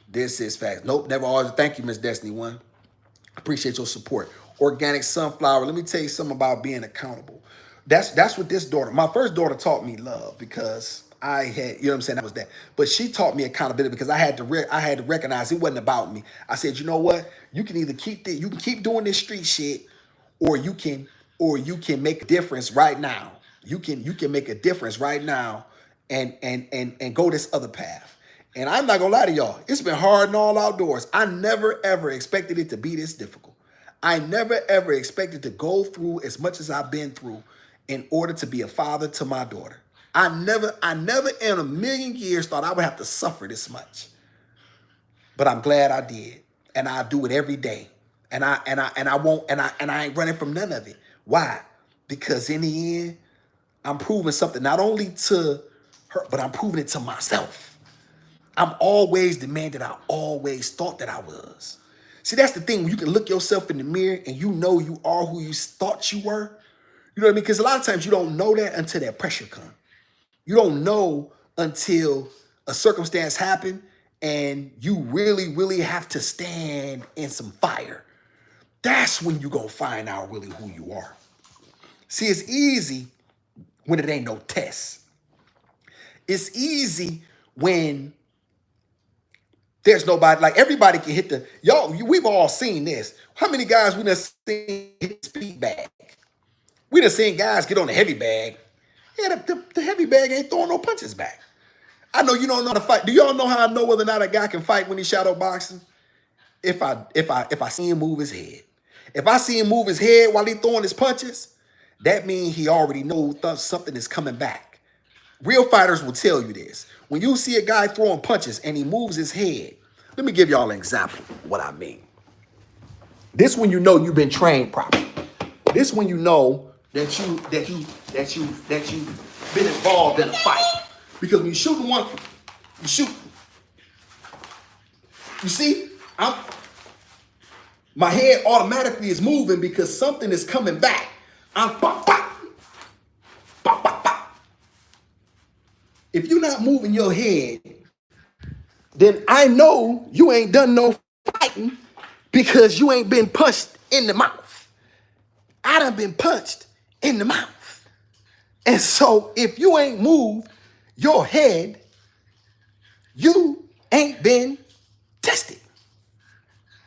This is facts. Nope, never always. Thank you, Miss Destiny 1. Appreciate your support. Organic Sunflower. Let me tell you something about being accountable. That's what this daughter, my first daughter, taught me love, because I had, you know what I'm saying, that was that. But she taught me accountability because I had to recognize it wasn't about me. I said, you know what? You can either you can keep doing this street shit, or you can make a difference right now. You can make a difference right now and go this other path. And I'm not gonna lie to y'all, it's been hard in all outdoors. I never ever expected it to be this difficult. I never ever expected to go through as much as I've been through in order to be a father to my daughter. I never in a million years thought I would have to suffer this much. But I'm glad I did. And I do it every day. And I ain't running from none of it. Why? Because in the end, I'm proving something not only to her, but I'm proving it to myself. I'm always the man that I always thought that I was. See, that's the thing. When you can look yourself in the mirror and you know you are who you thought you were. You know what I mean? Because a lot of times you don't know that until that pressure comes. You don't know until a circumstance happens and you really, really have to stand in some fire. That's when you're going to find out really who you are. See, it's easy when it ain't no test. It's easy when there's nobody, like everybody can hit we've all seen this. How many guys we done seen hit the speed bag? We done seen guys get on the heavy bag. Yeah, the heavy bag ain't throwing no punches back. I know you don't know how to fight. Do y'all know how I know whether or not a guy can fight when he's shadow boxing? If I see him move his head. If I see him move his head while he throwing his punches, that means he already knows something is coming back. Real fighters will tell you this. When you see a guy throwing punches and he moves his head, let me give y'all an example of what I mean. This when you know you've been trained properly. This when you know that you've been involved in a fight. Because when you shoot one, you shoot. You see, my head automatically is moving because something is coming back. I'm pop, pop, pop, pop, pop. If you're not moving your head, then I know you ain't done no fighting because you ain't been punched in the mouth. I done been punched in the mouth. And so if you ain't moved your head, you ain't been tested.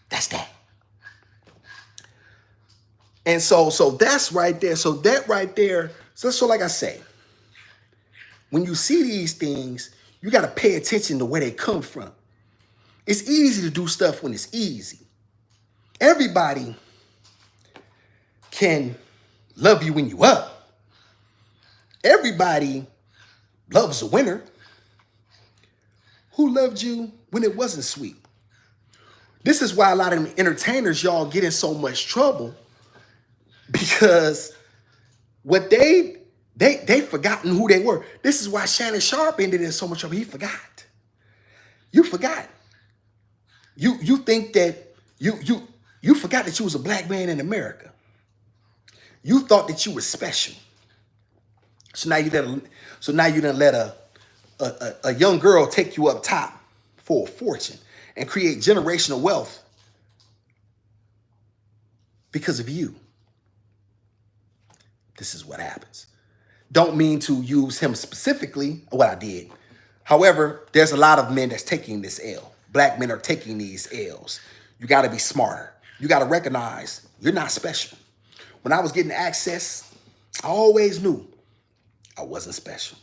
That's that. And so that's right there. So that right there. So like I say, when you see these things, you got to pay attention to where they come from. It's easy to do stuff when it's easy. Everybody can love you when you up. Everybody loves a winner. Who loved you when it wasn't sweet? This is why a lot of them entertainers, y'all, get in so much trouble, because what they forgotten who they were. This is why Shannon Sharp ended in so much trouble. He forgot. You forgot. You think that you forgot that you was a black man in America. You thought that you were special. So now you done let a young girl take you up top for a fortune and create generational wealth because of you. This is what happens. Don't mean to use him specifically, what I did. However, there's a lot of men that's taking this L. Black men are taking these L's. You got to be smarter. You got to recognize you're not special. When I was getting access, I always knew I wasn't special.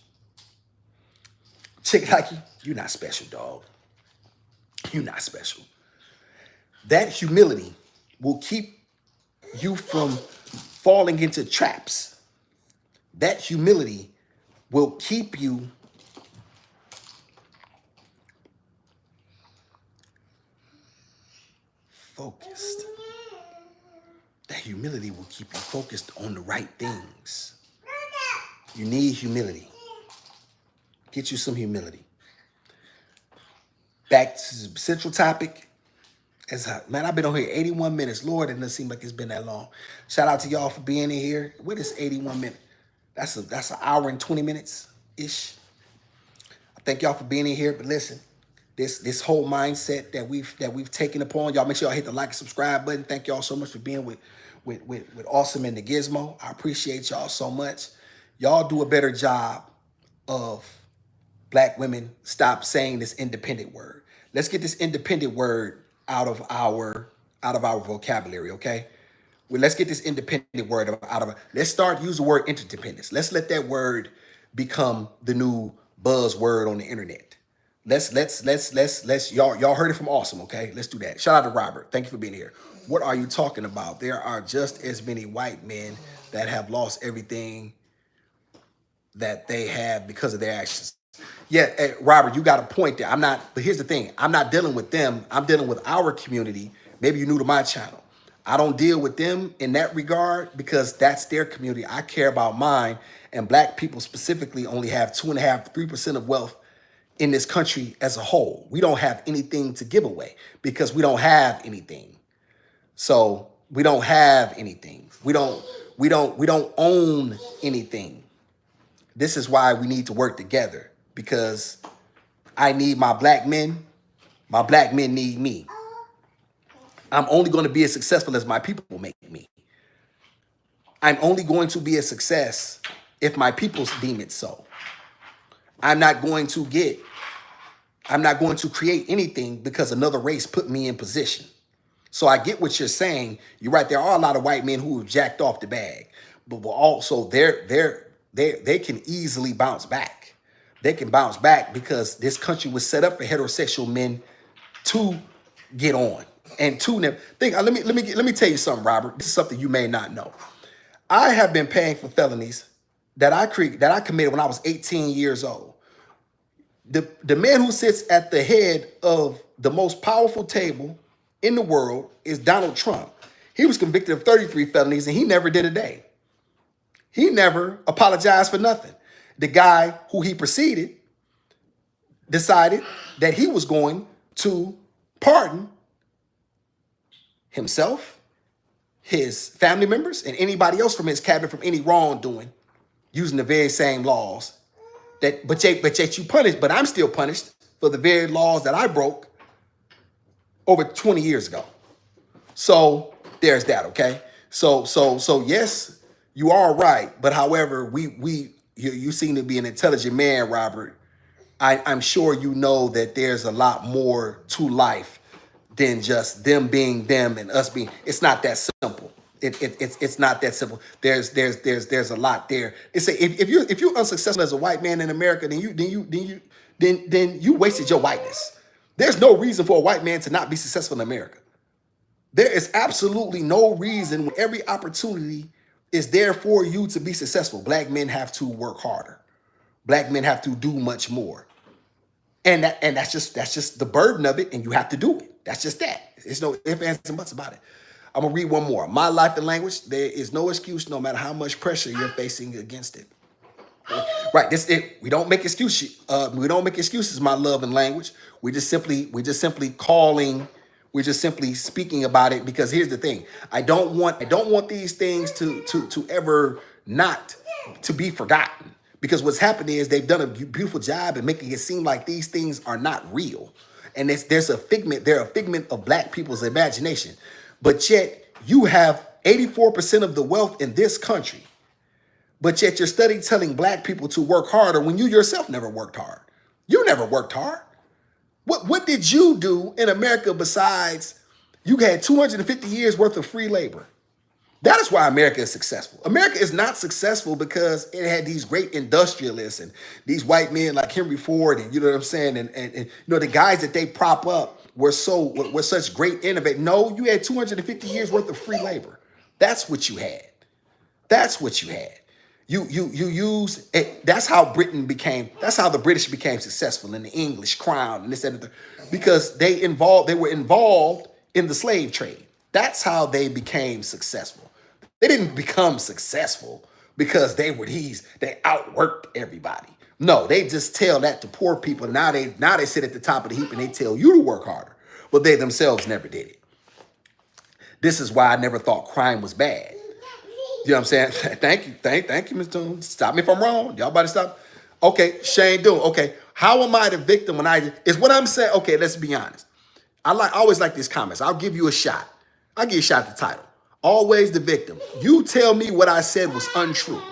Chick like you, you're not special, dog. You're not special. That humility will keep you from falling into traps. That humility will keep you focused. That humility will keep you focused on the right things. You need humility. Get you some humility. Back to the central topic. Man, I've been on here 81 minutes. Lord, it doesn't seem like it's been that long. Shout out to y'all for being in here. What is 81 minutes? That's an hour and 20 minutes-ish. I thank y'all for being in here. But listen, this whole mindset that we've taken upon, y'all make sure y'all hit the like and subscribe button. Thank y'all so much for being with Awesome and the Gizmo. I appreciate y'all so much. Y'all do a better job of black women stop saying this independent word. Let's get this independent word out of our vocabulary, okay? Well, let's get this independent word out of it. Let's start using the word interdependence. Let's let that word become the new buzzword on the internet. Let's y'all heard it from Awesome, okay? Let's do that. Shout out to Robert. Thank you for being here. What are you talking about? There are just as many white men that have lost everything that they have because of their actions. Yeah, hey, Robert, you got a point there. But here's the thing. I'm not dealing with them. I'm dealing with our community. Maybe you're new to my channel. I don't deal with them in that regard because that's their community. I care about mine. And black people specifically only have 2.5%, 3% of wealth in this country as a whole. We don't have anything to give away because we don't have anything. So we don't have anything. We don't own anything. This is why we need to work together, because I need my black men need me. I'm only going to be as successful as my people make me. I'm only going to be a success if my people deem it so. I'm not going to create anything because another race put me in position. So I get what you're saying. You're right. There are a lot of white men who have jacked off the bag, but also they can easily bounce back. They can bounce back because this country was set up for heterosexual men to get on and to them. Let me tell you something, Robert. This is something you may not know. I have been paying for felonies that I committed when I was 18 years old. The man who sits at the head of the most powerful table in the world is Donald Trump. He was convicted of 33 felonies and he never did a day. He never apologized for nothing. The guy who he preceded decided that he was going to pardon himself, his family members, and anybody else from his cabinet from any wrongdoing using the very same laws. But yet you punished, but I'm still punished for the very laws that I broke over 20 years ago. So there's that, okay? So yes, you are right. But however, you seem to be an intelligent man, Robert. I'm sure you know that there's a lot more to life than just them being them and us being. It's not that simple. It's not that simple. There's a lot there. It's a, if you're unsuccessful as a white man in America, then you wasted your whiteness. There's no reason for a white man to not be successful in America. There is absolutely no reason when every opportunity is there for you to be successful. Black men have to work harder. Black men have to do much more. And that's just the burden of it, and you have to do it. That's just that. There's no ifs, ands, and buts about it. I'm gonna read one more. My life and language, there is no excuse no matter how much pressure you're facing against it. Right. This it. We don't make excuses. We don't make excuses. My love and language. We're just simply speaking about it because here's the thing. I don't want these things to ever not to be forgotten. Because what's happening is they've done a beautiful job in making it seem like these things are not real, and they're a figment of black people's imagination. But yet you have 84% of the wealth in this country. But yet you're studying telling black people to work harder when you yourself never worked hard. You never worked hard. What did you do in America besides you had 250 years worth of free labor? That is why America is successful. America is not successful because it had these great industrialists and these white men like Henry Ford and you know what I'm saying and you know the guys that they prop up were such great innovators. No, you had 250 years worth of free labor. That's what you had. That's what you had. You use it. That's how that's how the British became successful in the English crown and this and that, because they were involved in the slave trade. That's how they became successful. They didn't become successful because they outworked everybody. No, they just tell that to poor people. Now they sit at the top of the heap and they tell you to work harder, but they themselves never did it. This is why I never thought crime was bad. You know what I'm saying? Thank you, Mr. Jones. Stop me if I'm wrong. Y'all about to stop? Okay, Shane Doon. Okay, how am I the victim when is what I'm saying? Okay, let's be honest. I always like these comments. I'll give you a shot. I'll give you a shot at the title. Always the victim. You tell me what I said was untrue.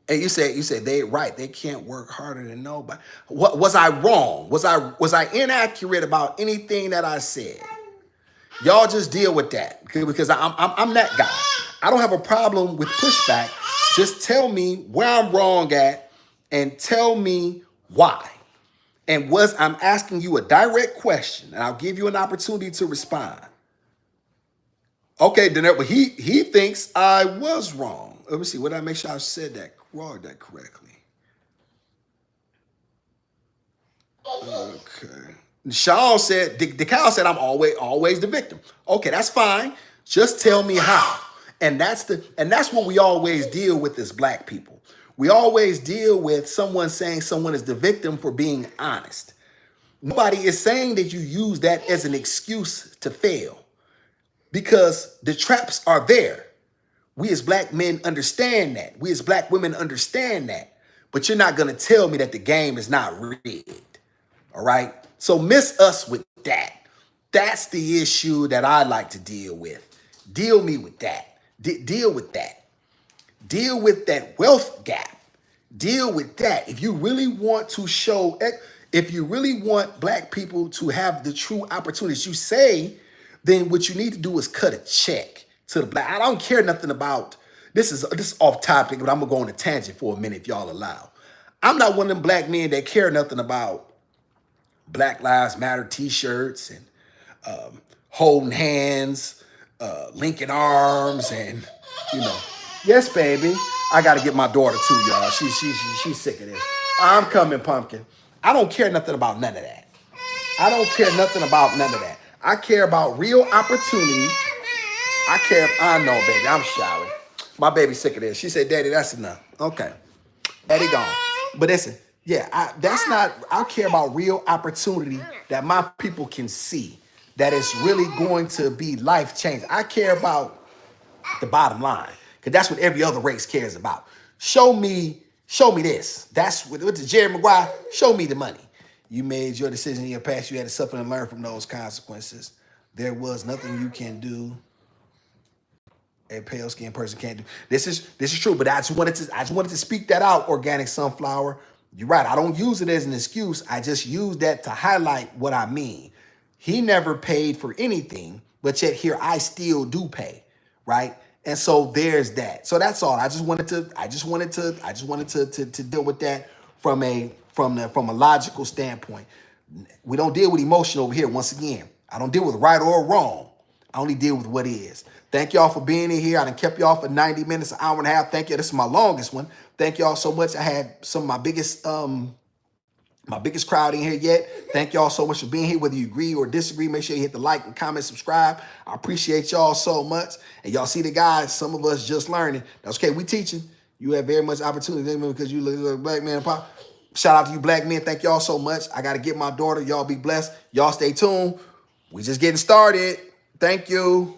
And you said they can't work harder than nobody. What was I wrong? Was I inaccurate about anything that I said? Y'all just deal with that because I'm that guy. I don't have a problem with pushback. Just tell me where I'm wrong at and tell me why. And I'm asking you a direct question, and I'll give you an opportunity to respond. Okay, then but he thinks I was wrong. Let me see. What did I make sure I said that correctly? Okay. Shaw said, DeCal said, I'm always the victim. Okay, that's fine. Just tell me how. And that's what we always deal with as black people. We always deal with someone saying someone is the victim for being honest. Nobody is saying that you use that as an excuse to fail because the traps are there. We as black men understand that. We as black women understand that. But you're not going to tell me that the game is not rigged. All right? So miss us with that. That's the issue that I like to deal with. Deal me with that. Deal with that. Deal with that wealth gap. Deal with that. If you really want black people to have the true opportunities you say, then what you need to do is cut a check to the black. I don't care nothing about, this is off topic, but I'm going to go on a tangent for a minute if y'all allow. I'm not one of them black men that care nothing about Black Lives Matter t-shirts and holding hands, linking arms, and yes, baby. I gotta get my daughter too, y'all. She's sick of this. I'm coming, pumpkin. I don't care nothing about none of that. I don't care nothing about none of that. I care about real opportunity. I know, baby. I'm shouting. My baby's sick of this. She said, Daddy, that's enough. Okay. Daddy gone. But listen. Yeah, I care about real opportunity that my people can see that is really going to be life-changing. I care about the bottom line because that's what every other race cares about. Show me this. That's what the Jerry Maguire, show me the money. You made your decision in your past. You had to suffer and learn from those consequences. There was nothing you can do a pale-skinned person can't do. This is true, but I just wanted to speak that out, Organic Sunflower. You're right. I don't use it as an excuse. I just use that to highlight what I mean. He never paid for anything, but yet here I still do pay, right? And so there's that. So that's all. I just wanted to deal with that from a logical standpoint. We don't deal with emotion over here. Once again, I don't deal with right or wrong. I only deal with what is. Thank y'all for being in here. I done kept y'all for 90 minutes, an hour and a half. Thank you. This is my longest one. Thank y'all so much. I had some of my biggest crowd in here yet. Thank y'all so much for being here. Whether you agree or disagree, make sure you hit the like and comment, subscribe. I appreciate y'all so much. And y'all see the guys, some of us just learning. That's okay. We teaching. You have very much opportunity because you look like a black man. Pop. Shout out to you black men. Thank y'all so much. I got to get my daughter. Y'all be blessed. Y'all stay tuned. We just getting started. Thank you.